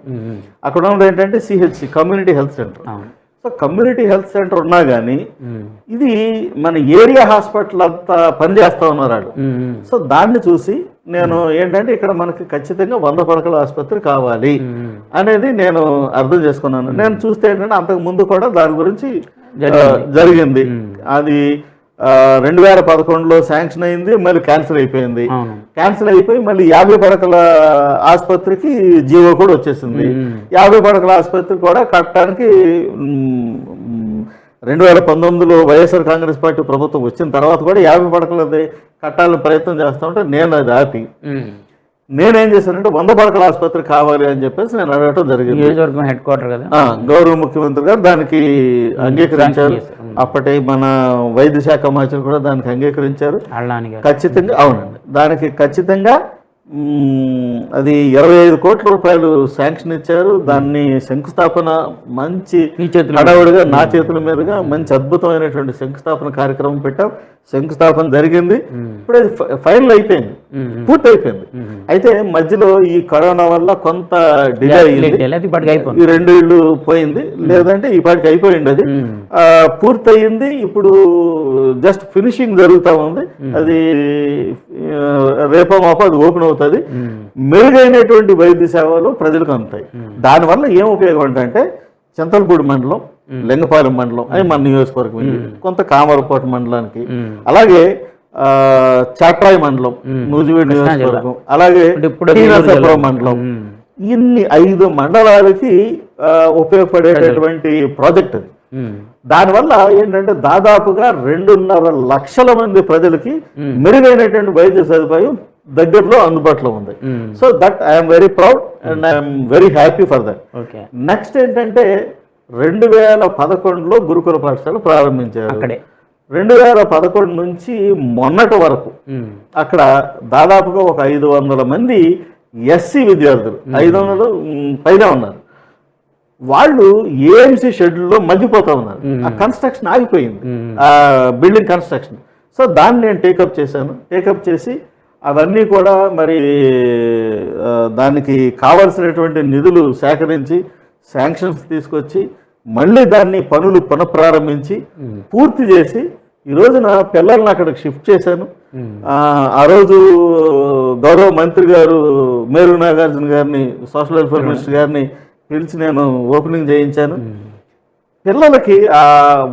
అక్కడ ఉన్నది ఏంటంటే CHC, community health centre. So community health centre ఉన్నా కానీ ఇది మన ఏరియా హాస్పిటల్ అంతా పనిచేస్తా ఉన్నారు వాళ్ళు. సో దాన్ని చూసి నేను ఏంటంటే ఇక్కడ మనకి ఖచ్చితంగా 100 పడకల ఆసుపత్రి కావాలి అనేది నేను అర్థం చేసుకున్నాను. నేను చూస్తే ఏంటంటే అంతకు ముందు కూడా దాని గురించి జరిగింది. అది 2011లో శాంక్షన్ అయింది, మళ్ళీ క్యాన్సిల్ అయిపోయింది. క్యాన్సిల్ అయిపోయి మళ్ళీ 50 పడకల ఆసుపత్రికి జీవో కూడా వచ్చేసింది. 50 పడకల ఆసుపత్రి కూడా కట్టడానికి 2019లో వైఎస్ఆర్ కాంగ్రెస్ పార్టీ ప్రభుత్వం వచ్చిన తర్వాత కూడా 50 పడకలది కట్టాలని ప్రయత్నం చేస్తూ ఉంటే నేను అది ఆపి నేనేం చేశానంటే 100 పడకల ఆసుపత్రి కావాలి అని చెప్పేసి నేను అడగటం జరిగింది. హెడ్ క్వార్టర్ కదా, గౌరవ ముఖ్యమంత్రి గారు దానికి అంగీకరించారు. అప్పటి మన వైద్య శాఖ మంత్రి కూడా దానికి అంగీకరించారు. ఖచ్చితంగా అవునండి, దానికి ఖచ్చితంగా అది 25 కోట్ల రూపాయలు శాంక్షన్ ఇచ్చారు. దాన్ని శంకుస్థాపన మంచి హడావుడిగా నా చేతుల మీదుగా మంచి అద్భుతమైనటువంటి శంకుస్థాపన కార్యక్రమం పెట్టాం. శంకుస్థాపన జరిగింది. ఇప్పుడు అది ఫైనల్ అయిపోయింది, పూర్తి అయిపోయింది. అయితే మధ్యలో ఈ కరోనా వల్ల కొంత డిలే అయ్యింది. ఈ 2 ఇళ్ళు పోయింది, లేదంటే ఈ పాటికి అయిపోయింది. అది పూర్తయింది. ఇప్పుడు జస్ట్ ఫినిషింగ్ జరుగుతూ ఉంది. అది రేపో మాపో అది ఓపెన్ అవుతుంది. మెరుగైనటువంటి వైద్య సేవలు ప్రజలకు అందుతాయి. దానివల్ల ఏం ఉపయోగం అంటే చింతలపూడి మండలం, లింగపాలెం మండలం అవి మన నియోజకవర్గం, కొంత కామరకోట మండలానికి, అలాగే చాట్రాయి మండలం నూజివీడు నియోజకవర్గం, అలాగే శ్రీనరసాపురం మండలం, ఇన్ని 5 మండలాలకి ఉపయోగపడేటటువంటి ప్రాజెక్ట్ అది. దానివల్ల ఏంటంటే దాదాపుగా 2.5 లక్షల మంది ప్రజలకి మెరుగైనటువంటి వైద్య సదుపాయం దగ్గరలో అందుబాటులో ఉంది. So that I'm very proud and I'm very happy for that. Next ఏంటంటే 2011లో గురుకుల పాఠశాల ప్రారంభించారు. 2011 నుంచి మొన్నటి వరకు అక్కడ దాదాపుగా ఒక 500 మంది ఎస్సీ విద్యార్థులు, 500 పైన ఉన్నారు. వాళ్ళు ఏఎంసీ షెడ్యూల్లో మగ్గిపోతా ఉన్నారు. ఆ కన్స్ట్రక్షన్ ఆగిపోయింది, ఆ బిల్డింగ్ కన్స్ట్రక్షన్. సో దాన్ని నేను టేకప్ చేశాను. టేకప్ చేసి అవన్నీ కూడా మరి దానికి కావలసినటువంటి నిధులు సేకరించి శాంక్షన్స్ తీసుకొచ్చి మళ్ళీ దాన్ని పనులు పునఃప్రారంభించి పూర్తి చేసి ఈ రోజున పిల్లల్ని అక్కడికి షిఫ్ట్ చేశాను. ఆ రోజు గౌరవ మంత్రి గారు మేరు నాగార్జున గారిని, సోషల్ వెల్ఫేర్ మినిస్టర్ గారిని పిలిచి నేను ఓపెనింగ్ చేయించాను. పిల్లలకి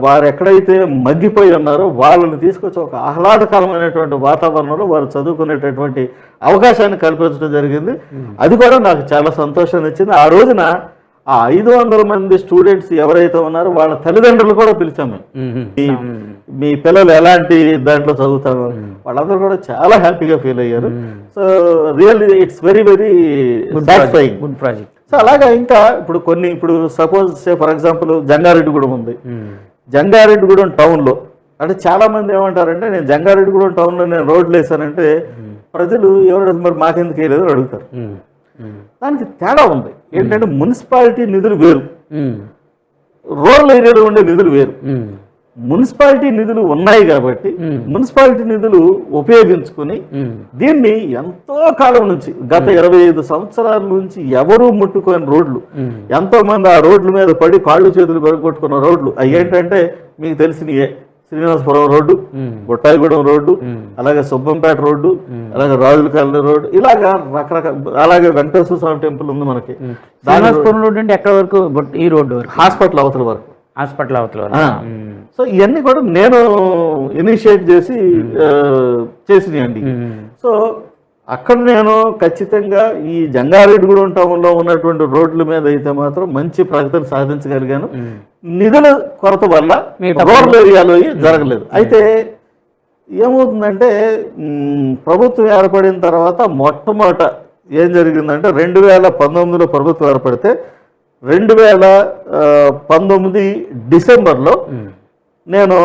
వారు ఎక్కడైతే మగ్గిపోయి ఉన్నారో వాళ్ళని తీసుకొచ్చి ఒక ఆహ్లాదకరమైనటువంటి వాతావరణంలో వారు చదువుకునేటటువంటి అవకాశాన్ని కల్పించడం జరిగింది. అది కూడా నాకు చాలా సంతోషాన్ని ఇచ్చింది. ఆ రోజున ఆ 500 మంది స్టూడెంట్స్ ఎవరైతే ఉన్నారో వాళ్ళ తల్లిదండ్రులు కూడా పిలిచాము. మీ పిల్లలు ఎలాంటి దాంట్లో చదువుతారు, వాళ్ళందరూ కూడా చాలా హ్యాపీగా ఫీల్ అయ్యారు. So really it's very very satisfying. Good project. So అలాగా ఇంకా ఇప్పుడు సపోజ్ ఫర్ ఎగ్జాంపుల్ జంగారెడ్డిగూడెం ఉంది. జంగారెడ్డిగూడెం టౌన్లో అంటే చాలా మంది ఏమంటారంటే నేను జంగారెడ్డిగూడెం టౌన్లో నేను రోడ్లు వేసానంటే ప్రజలు ఎవరు మరి మాకెందుకు వేయలేదు అని అడుగుతారు. దానికి తేడా ఉంది. ఏంటంటే మున్సిపాలిటీ నిధులు వేరు, రూరల్ ఏరియాలో ఉండే నిధులు వేరు. మున్సిపాలిటీ నిధులు ఉన్నాయి కాబట్టి మున్సిపాలిటీ నిధులు ఉపయోగించుకుని దీన్ని ఎంతో కాలం నుంచి గత 25 సంవత్సరాల నుంచి ఎవరూ ముట్టుకోని రోడ్లు, ఎంతో మంది ఆ రోడ్ల మీద పడి కాళ్ళు చేతులు కొట్టుకున్న రోడ్లు అవి ఏంటంటే మీకు తెలిసినయే. శ్రీనివాసపురం రోడ్డు, బొట్టాయిగూడెం రోడ్డు, అలాగే సుబ్బంపేట రోడ్డు, అలాగే రాజుల కాలనీ రోడ్డు, ఇలాగా రకరకాల, అలాగే వెంకటేశ్వర స్వామి టెంపుల్ ఉంది మనకి. శ్రీనివాసపురం రోడ్డు అంటే ఎక్కడ వరకు? ఈ రోడ్డు వరకు, హాస్పిటల్ అవతల వరకు. హాస్పిటల్ అవతల. సో ఇవన్నీ కూడా నేను ఇనిషియేట్ చేసినాయండి. సో అక్కడ నేను ఖచ్చితంగా ఈ జంగారెడ్డిగూడెం టౌన్లో ఉన్నటువంటి రోడ్ల మీద అయితే మాత్రం మంచి ప్రగతిని సాధించగలిగాను. నిధుల కొరత వల్ల రూరల్ ఏరియాలో జరగలేదు. అయితే ఏమవుతుందంటే ప్రభుత్వం ఏర్పడిన తర్వాత మొట్టమొదట ఏం జరిగిందంటే 2019లో ప్రభుత్వం ఏర్పడితే 2019 డిసెంబర్లో నేను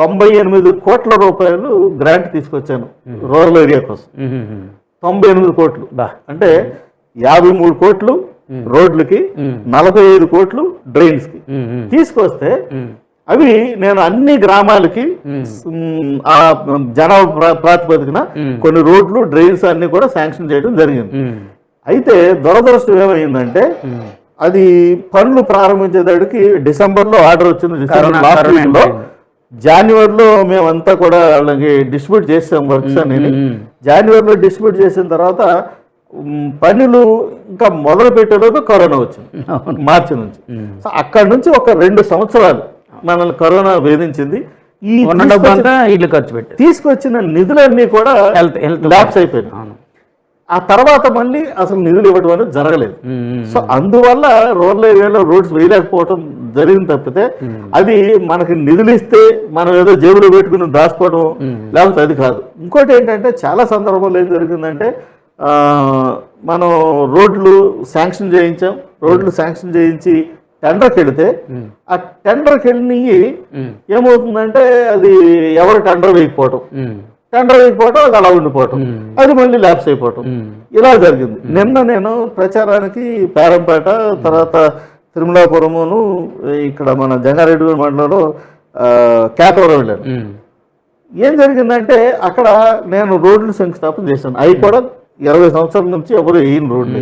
98 కోట్ల రూపాయలు గ్రాంట్ తీసుకొచ్చాను రూరల్ ఏరియా కోసం. 98 కోట్లు అంటే 53 కోట్లు రోడ్లకి, 45 కోట్లు డ్రైన్స్కి తీసుకొస్తే అవి నేను అన్ని గ్రామాలకి ఆ జనాభా ప్రాతిపదికన కొన్ని రోడ్లు డ్రైన్స్ అన్ని కూడా శాంక్షన్ చేయడం జరిగింది. అయితే దురదృష్టం ఏమైందంటే అది పనులు ప్రారంభించేదానికి డిసెంబర్లో ఆర్డర్ వచ్చింది. డిసెంబర్ లాస్ట్ వీక్లో, జనవరిలో మేమంతా కూడా వాళ్ళకి డిస్ట్రిబ్యూట్ చేసాం వర్క్స్ అనేది. జనవరిలో డిస్ట్రిబ్యూట్ చేసిన తర్వాత పనులు ఇంకా మొదలు పెట్టేలోపు కరోనా వచ్చింది మార్చి నుంచి. సో అక్కడ నుంచి ఒక 2 సంవత్సరాలు మనల్ని కరోనా వేధించింది. ఈ ఇల్లు ఖర్చు పెట్టి తీసుకొచ్చిన నిధులన్నీ కూడా ల్యాప్స్ అయిపోయినాయి. ఆ తర్వాత మళ్ళీ అసలు నిధులు ఇవ్వడం అనేది జరగలేదు. సో అందువల్ల రూరల్ ఏరియాలో రోడ్స్ వేయలేకపోవడం జరిగింది తప్పితే అది మనకి నిధులు ఇస్తే మనం ఏదో జేబులో పెట్టుకుని దాచుకోవడం లేకపోతే అది కాదు. ఇంకోటి ఏంటంటే చాలా సందర్భాల్లో ఏం జరిగిందంటే మనం రోడ్లు శాంక్షన్ చేయించాం. రోడ్లు శాంక్షన్ చేయించి టెండర్కి వెళితే ఆ టెండర్కి వెళ్ళినవి ఏమవుతుందంటే అది ఎవరు టెండర్ వేయకపోవటం, అది అలా ఉండిపోవటం, అది మళ్ళీ ల్యాప్స్ అయిపోవటం, ఇలా జరిగింది. నిన్న నేను ప్రచారానికి పేరంపేట, తర్వాత తిరుమలాపురమును, ఇక్కడ మన జంగారెడ్డిగూడెం మండలంలో కేతవరం వెళ్ళాను. ఏం జరిగిందంటే అక్కడ నేను రోడ్లు శంకుస్థాపన చేశాను. అవి కూడా 20 సంవత్సరాల నుంచి ఎవరు వేయని రోడ్లు.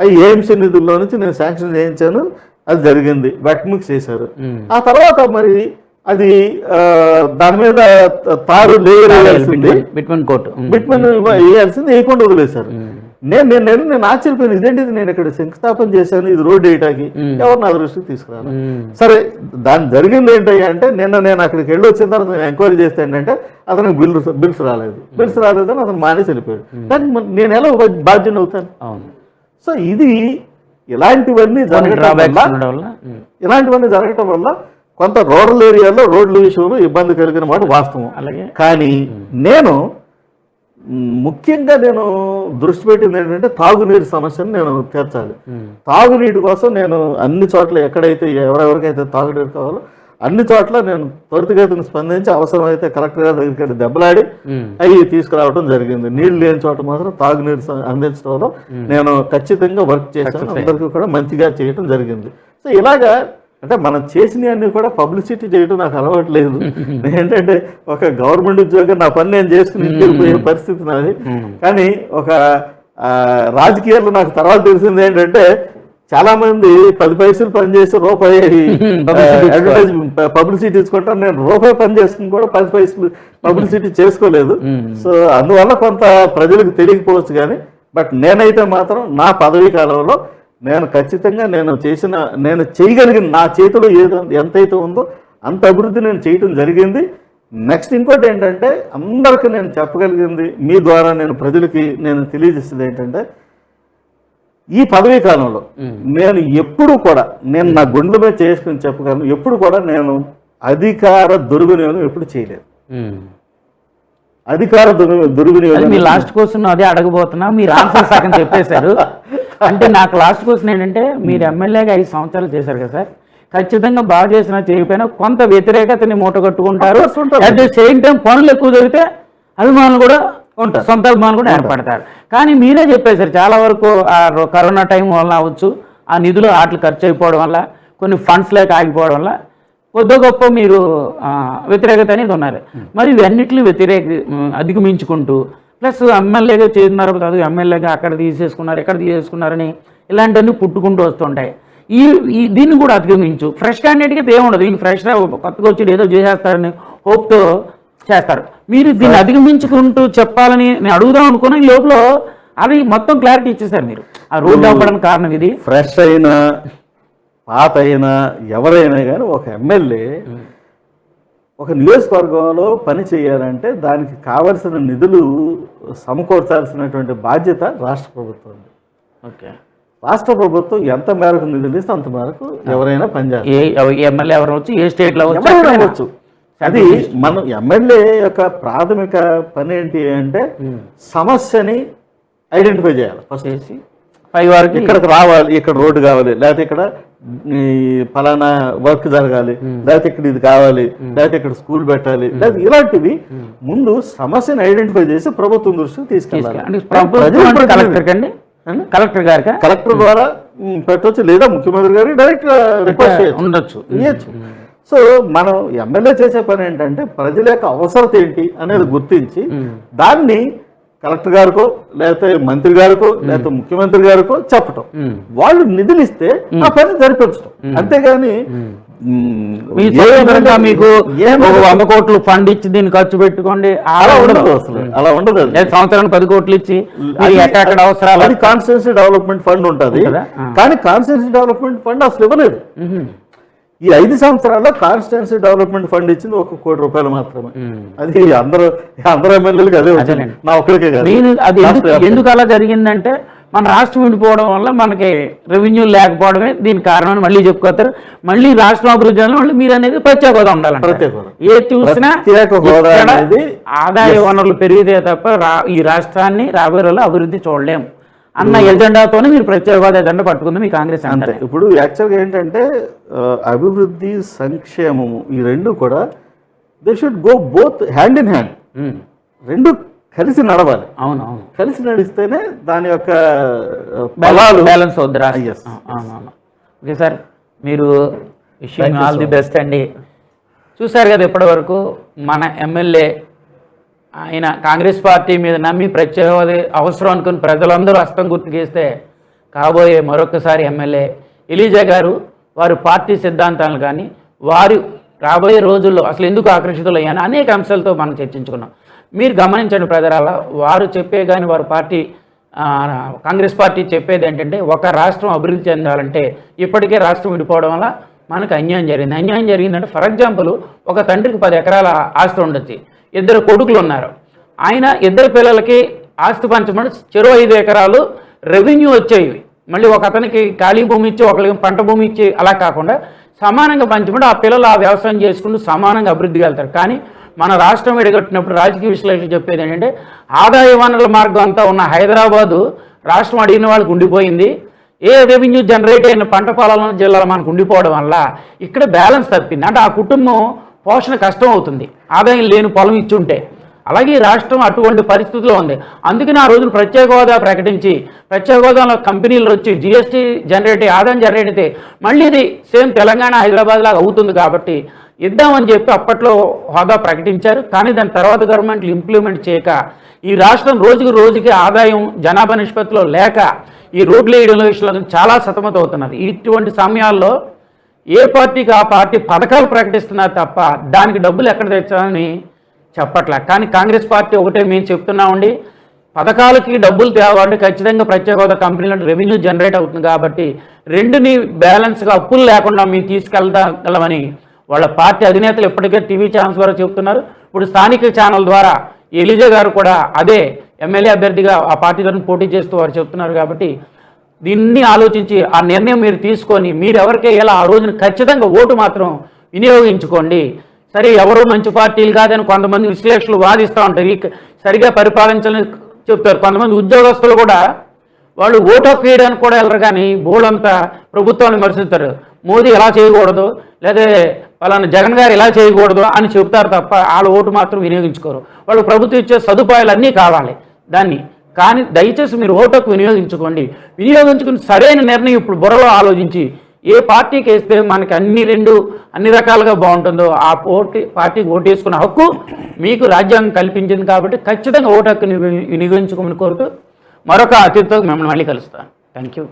అవి ఏఎంసీ నిధుల్లో నుంచి నేను శాంక్షన్ చేయించాను. అది జరిగింది. వెట్ మిక్స్ చేశారు. ఆ తర్వాత మరి అది దాని మీద తారు లేయర్ వేయాల్సింది, బిట్మెన్ వేయాల్సింది వేయకుండా వదిలేశారు. నేను ఆశ్చర్యపోయాను. ఇదేంటిది, నేను ఇక్కడ శంకుస్థాపన చేశాను, ఇది రోడ్డు వేయటానికి ఎవరు నా దృష్టికి తీసుకురాను. సరే, దాని జరిగింది ఏంటంటే అంటే నేను అక్కడికి వెళ్ళి వచ్చిన తర్వాత నేను ఎంక్వైరీ చేస్తే ఏంటంటే అతనికి బిల్స్ రాలేదని అతను మానేసి వెళ్ళిపోయాడు. దానికి నేను ఎలా బాధ్యత అవుతాను? సో ఇది ఇలాంటివన్నీ జరగటం వల్ల కొంత రూరల్ ఏరియాలో రోడ్ల విషయంలో ఇబ్బంది కలిగిన మాట వాస్తవం. కానీ నేను ముఖ్యంగా దృష్టి పెట్టింది ఏంటంటే తాగునీరు సమస్యను నేను తీర్చాలి. తాగునీటి కోసం నేను అన్ని చోట్ల ఎక్కడైతే ఎవరెవరికైతే తాగునీరు కావాలో అన్ని చోట్ల నేను త్వరితగతిని స్పందించి అవసరమైతే కలెక్టర్ గారి దగ్గరికి దెబ్బలాడి అవి తీసుకురావడం జరిగింది. నీళ్లు లేని చోట మాత్రం తాగునీరు అందించడంలో నేను ఖచ్చితంగా వర్క్ చేశాను. అందరికీ కూడా మంచిగా చేయడం జరిగింది. సో ఇలాగా అంటే మనం చేసినవన్నీ కూడా పబ్లిసిటీ చేయడం నాకు అలవాటు లేదు. ఏంటంటే ఒక గవర్నమెంట్ ఉద్యోగం నా పని నేను చేసుకుని పోయే పరిస్థితి నాది. కానీ ఒక రాజకీయాల్లో నాకు తర్వాత తెలిసింది ఏంటంటే చాలా మంది 10 పైసలు పనిచేసి రూపాయి పబ్లిసిటీ తీసుకుంటారు. నేను రూపాయి పని చేసుకుని కూడా 10 పైసలు పబ్లిసిటీ చేసుకోలేదు. సో అందువల్ల కొంత ప్రజలకు తెలియకపోవచ్చు. కానీ బట్ నేనైతే మాత్రం నా పదవీ కాలంలో నేను ఖచ్చితంగా నేను చేయగలిగిన నా చేతిలో ఎంతైతే ఉందో అంత అభివృద్ధి నేను చేయటం జరిగింది. నెక్స్ట్ ఇంకోటి ఏంటంటే అందరికీ నేను చెప్పగలిగింది మీ ద్వారా నేను ప్రజలకి నేను తెలియజేసేది ఏంటంటే ఈ పదవీ కాలంలో నేను ఎప్పుడు కూడా నేను నా గుండెల మీద చేసుకుని చెప్పగలను. ఎప్పుడు కూడా నేను అధికార దుర్వినియోగం ఎప్పుడు చేయలేదు. అధికార దుర్వినియోగం లాస్ట్ క్వశ్చన్ అదే అడగబోతున్నా, మీరు ఆన్సర్ సగం చెప్పేశారు. అంటే నాకు లాస్ట్ క్వశ్చన్ ఏంటంటే మీరు ఎమ్మెల్యేగా 5 సంవత్సరాలు చేశారు కదా సార్, ఖచ్చితంగా బాగా చేసినా చేయకపోయినా కొంత వ్యతిరేకతని మూట కట్టుకుంటారు. అట్ ది సేమ్ టైం పనులు ఎక్కువ జరిగితే అభిమానులు కూడా ఉంటారు, సొంత అభిమానులు కూడా ఏర్పడతారు. కానీ మీరే చెప్పేశారు చాలా వరకు ఆ కరోనా టైం వల్ల అవ్వచ్చు, ఆ నిధులు వాటికి ఖర్చు అయిపోవడం వల్ల, కొన్ని ఫండ్స్ లేక ఆగిపోవడం వల్ల కొద్ది గొప్ప మీరు వ్యతిరేకత అనేది ఉన్నారు. మరి ఇవన్నిటిని అధిగమించుకుంటూ ప్లస్ ఎమ్మెల్యేగా చేసిన తర్వాత అది ఎమ్మెల్యేగా అక్కడ తీసేసుకున్నారు, ఎక్కడ తీసేసుకున్నారని ఇలాంటివన్నీ పుట్టుకుంటూ వస్తుంటాయి. దీన్ని కూడా అధిగమించు ఫ్రెష్ క్యాండిడేట్కి ఏముండదు, వీళ్ళు ఫ్రెష్గా కొత్తగా వచ్చి ఏదో చేసేస్తారని హోప్తో చేస్తారు. మీరు దీన్ని అధిగమించుకుంటూ చెప్పాలని నేను అడుగుదాం అనుకున్నా, ఈ లోపల అది మొత్తం క్లారిటీ ఇచ్చేసారు మీరు. ఆ రోడ్డు అవ్వడానికి కారణం ఇది. ఫ్రెష్ అయినా పాత అయినా ఎవరైనా కానీ ఒక ఎమ్మెల్యే ఒక నియోజకవర్గంలో పని చేయాలంటే దానికి కావలసిన నిధులు సమకూర్చాల్సినటువంటి బాధ్యత రాష్ట్ర ప్రభుత్వం. ఓకే, రాష్ట్ర ప్రభుత్వం ఎంత మేరకు నిధులు ఇస్తే అంత మేరకు ఎవరైనా పనిచేస్తారు. ఎమ్మెల్యే ఎవరు వచ్చి ఏ స్టేట్లో అవ్వచ్చు. అది మనం ఎమ్మెల్యే యొక్క ప్రాథమిక పని ఏంటి అంటే సమస్యని ఐడెంటిఫై చేయాలి ఫస్ట్ చేసి, పై వారికి ఇక్కడికి రావాలి, ఇక్కడ రోడ్డు కావాలి, లేకపోతే ఇక్కడ ఫలానా వర్క్ జరగాలి, లేకపోతే ఇక్కడ ఇది కావాలి, లేకపోతే ఇక్కడ స్కూల్ పెట్టాలి, లేకపోతే ఇలాంటివి ముందు సమస్యను ఐడెంటిఫై చేసి ప్రభుత్వం దృష్టికి తీసుకెళ్ళాలి. కలెక్టర్ గారికి కలెక్టర్ ద్వారా పెట్టవచ్చు, లేదా ముఖ్యమంత్రి గారికి డైరెక్ట్ రిక్వెస్ట్ చేయొచ్చు. సో మనం ఎమ్మెల్యే చేసే పని ఏంటంటే ప్రజల యొక్క అవసరత ఏంటి అనేది గుర్తించి దాన్ని కలెక్టర్ గారికో లేకపోతే మంత్రి గారికో లేకపోతే ముఖ్యమంత్రి గారికో చెప్పటం, వాళ్ళు నిధులు ఇస్తే ఆ పని జరిపించడం. అంతేగాని మీకు 100 కోట్లు ఫండ్ ఇచ్చి దీన్ని ఖర్చు పెట్టుకోండి అలా ఉండదు, అసలు అలా ఉండదు. సంవత్సరానికి 10 కోట్లు ఇచ్చి ఎక్కడ అవసరాలు అది కాన్స్టిట్యూన్సీ డెవలప్మెంట్ ఫండ్ ఉంటుంది, కానీ కాన్స్టిట్యూన్సీ డెవలప్మెంట్ ఫండ్ అసలు ఇవ్వలేదు. ఈ 5 సంవత్సరాల్లో కాన్స్టిట్యున్సీ డెవలప్మెంట్ ఫండ్ ఇచ్చింది 1 కోటి రూపాయలు మాత్రమే. అది అందరూ ఎమ్మెల్యేలకు అదే వచ్చింది, నా ఒక్కడికే కాదు. అది ఎందుకు అలా జరిగిందంటే మన రాష్ట్రం విడిపోవడం వల్ల మనకి రెవెన్యూ లేకపోవడమే దీనికి కారణం అని మళ్ళీ చెప్పుకోతారు. మళ్ళీ రాష్ట్రం అభివృద్ధి మళ్ళీ మీరు అనేది ప్రత్యేక హోదా ఉండాలంటే ఏ చూసినా ఆదాయ వనరులు పెరిగితే తప్ప ఈ రాష్ట్రాన్ని రాబోయే రోజుల్లో అభివృద్ధి చూడలేము అన్న ఎజెండాతోనే మీరు ప్రత్యేక హోదా ఎజెండా పట్టుకుంది మీ కాంగ్రెస్. అంతే. ఇప్పుడు యాక్చువల్గా ఏంటంటే అభివృద్ధి సంక్షేమము ఈ రెండు కూడా they should go both hand in hand, రెండు కలిసి నడవాలి. అవునవును, కలిసి నడిస్తేనే దాని యొక్క బ్యాలెన్స్ అవుద్ది. ఓకే సార్, మీరు విషయం ఆల్ ది బెస్ట్ అండి. చూశారు కదా ఇప్పటి వరకు మన ఎమ్మెల్యే ఆయన కాంగ్రెస్ పార్టీ మీద నమ్మి ప్రత్యేక అవసరం అనుకుని ప్రజలందరూ హస్తం గుర్తుకేస్తే కాబోయే మరొకసారి ఎమ్మెల్యే ఎలీజా గారు వారి పార్టీ సిద్ధాంతాలు కానీ వారు రాబోయే రోజుల్లో అసలు ఎందుకు ఆకర్షితులయ్యాను అనేక అంశాలతో మనం చర్చించుకున్నాం. మీరు గమనించండి ప్రజల వారు చెప్పే కానీ వారి పార్టీ కాంగ్రెస్ పార్టీ చెప్పేది ఏంటంటే ఒక రాష్ట్రం అభివృద్ధి చెందాలంటే ఇప్పటికే రాష్ట్రం విడిపోవడం వల్ల మనకు అన్యాయం జరిగింది. అన్యాయం జరిగిందంటే ఫర్ ఎగ్జాంపుల్ ఒక తండ్రికి 10 ఎకరాల ఆస్తి ఉండొచ్చు, 2 కొడుకులు ఉన్నారు, ఆయన 2 పిల్లలకి ఆస్తి పంచమని చెరో 5 ఎకరాలు రెవెన్యూ వచ్చేవి. మళ్ళీ ఒక అతనికి ఖాళీ భూమి ఇచ్చి ఒకరికి పంట భూమి ఇచ్చి అలా కాకుండా సమానంగా పంచమని ఆ పిల్లలు ఆ వ్యవసాయం చేసుకుంటూ సమానంగా అభివృద్ధికి వెళ్తారు. కానీ మన రాష్ట్రం విడగొట్టినప్పుడు రాజకీయ విశ్లేషణ చెప్పేది ఏంటంటే ఆదాయ వనరుల మార్గం అంతా ఉన్న హైదరాబాదు రాష్ట్రం అడిగిన వాళ్ళకి ఉండిపోయింది. ఏ రెవెన్యూ జనరేట్ అయిన పంట పొలాల జిల్లాలో మనకు ఉండిపోవడం వల్ల ఇక్కడ బ్యాలెన్స్ తప్పింది. అంటే ఆ కుటుంబం పోషణ కష్టం అవుతుంది ఆదాయం లేని పొలం ఇచ్చుంటే. అలాగే రాష్ట్రం అటువంటి పరిస్థితిలో ఉంది. అందుకని ఆ రోజున ప్రత్యేక హోదా ప్రకటించి ప్రత్యేక హోదాలో కంపెనీలు వచ్చి జిఎస్టీ జనరేట్ ఆదాయం జనరేట్ అయితే మళ్ళీ ఇది సేమ్ తెలంగాణ హైదరాబాద్ లాగా అవుతుంది కాబట్టి ఇద్దామని చెప్పి అప్పట్లో హోదా ప్రకటించారు. కానీ దాని తర్వాత గవర్నమెంట్లు ఇంప్లిమెంట్ చేయక ఈ రాష్ట్రం రోజుకు రోజుకి ఆదాయం జనాభా నిష్పత్తిలో లేక ఈ రోడ్లు వేయడం విషయంలో చాలా సతమతం అవుతున్నారు. ఇటువంటి సమయాల్లో ఏ పార్టీకి ఆ పార్టీ పథకాలు ప్రకటిస్తున్నారు తప్ప దానికి డబ్బులు ఎక్కడ తెచ్చాలని చెప్పట్లే. కానీ కాంగ్రెస్ పార్టీ ఒకటే మేము చెప్తున్నామండి, పథకాలకి డబ్బులు తేవాలంటే ఖచ్చితంగా ప్రత్యేక హోదా కంపెనీలో రెవెన్యూ జనరేట్ అవుతుంది కాబట్టి రెండుని బ్యాలెన్స్గా అప్పులు లేకుండా మేము తీసుకెళ్తాగలమని వాళ్ళ పార్టీ అధినేతలు ఇప్పటికే టీవీ ఛానల్స్ ద్వారా చెప్తున్నారు. ఇప్పుడు స్థానిక ఛానల్ ద్వారా ఎలిజా గారు కూడా అదే ఎమ్మెల్యే అభ్యర్థిగా ఆ పార్టీ తరఫున పోటీ చేస్తూ వారు చెప్తున్నారు. కాబట్టి దీన్ని ఆలోచించి ఆ నిర్ణయం మీరు తీసుకొని మీరు ఎవరికే ఎలా ఆ రోజున ఖచ్చితంగా ఓటు మాత్రం వినియోగించుకోండి. సరే ఎవరు మంచి పార్టీలు కాదని కొంతమంది విశ్లేషకులు వాదిస్తూ ఉంటారు, సరిగా పరిపాలించాలని చెప్తారు. కొంతమంది ఉద్యోగస్తులు కూడా వాళ్ళు ఓటు హక్కు వేయడానికి కూడా వెళ్ళరు, కానీ బోళ్ళంతా ప్రభుత్వాన్ని విమర్శిస్తారు. మోదీ ఎలా చేయకూడదు, లేదా వాళ్ళని జగన్ గారు ఎలా చేయకూడదు అని చెబుతారు తప్ప వాళ్ళ ఓటు మాత్రం వినియోగించుకోరు. వాళ్ళు ప్రభుత్వం ఇచ్చే సదుపాయాలు అన్నీ కావాలి దాన్ని. కానీ దయచేసి మీరు ఓటు హక్కు వినియోగించుకోండి. వినియోగించుకుని సరైన నిర్ణయం ఇప్పుడు బుర్రలో ఆలోచించి ఏ పార్టీకి వేస్తే మనకి అన్ని రకాలుగా బాగుంటుందో ఆ పార్టీకి ఓటు వేసుకున్న హక్కు మీకు రాజ్యాంగం కల్పించింది. కాబట్టి ఖచ్చితంగా ఓటు హక్కుని వినియోగించుకోమని కోరుతూ మరొక అతిథితో మిమ్మల్ని మళ్ళీ కలుస్తాను. Thank you.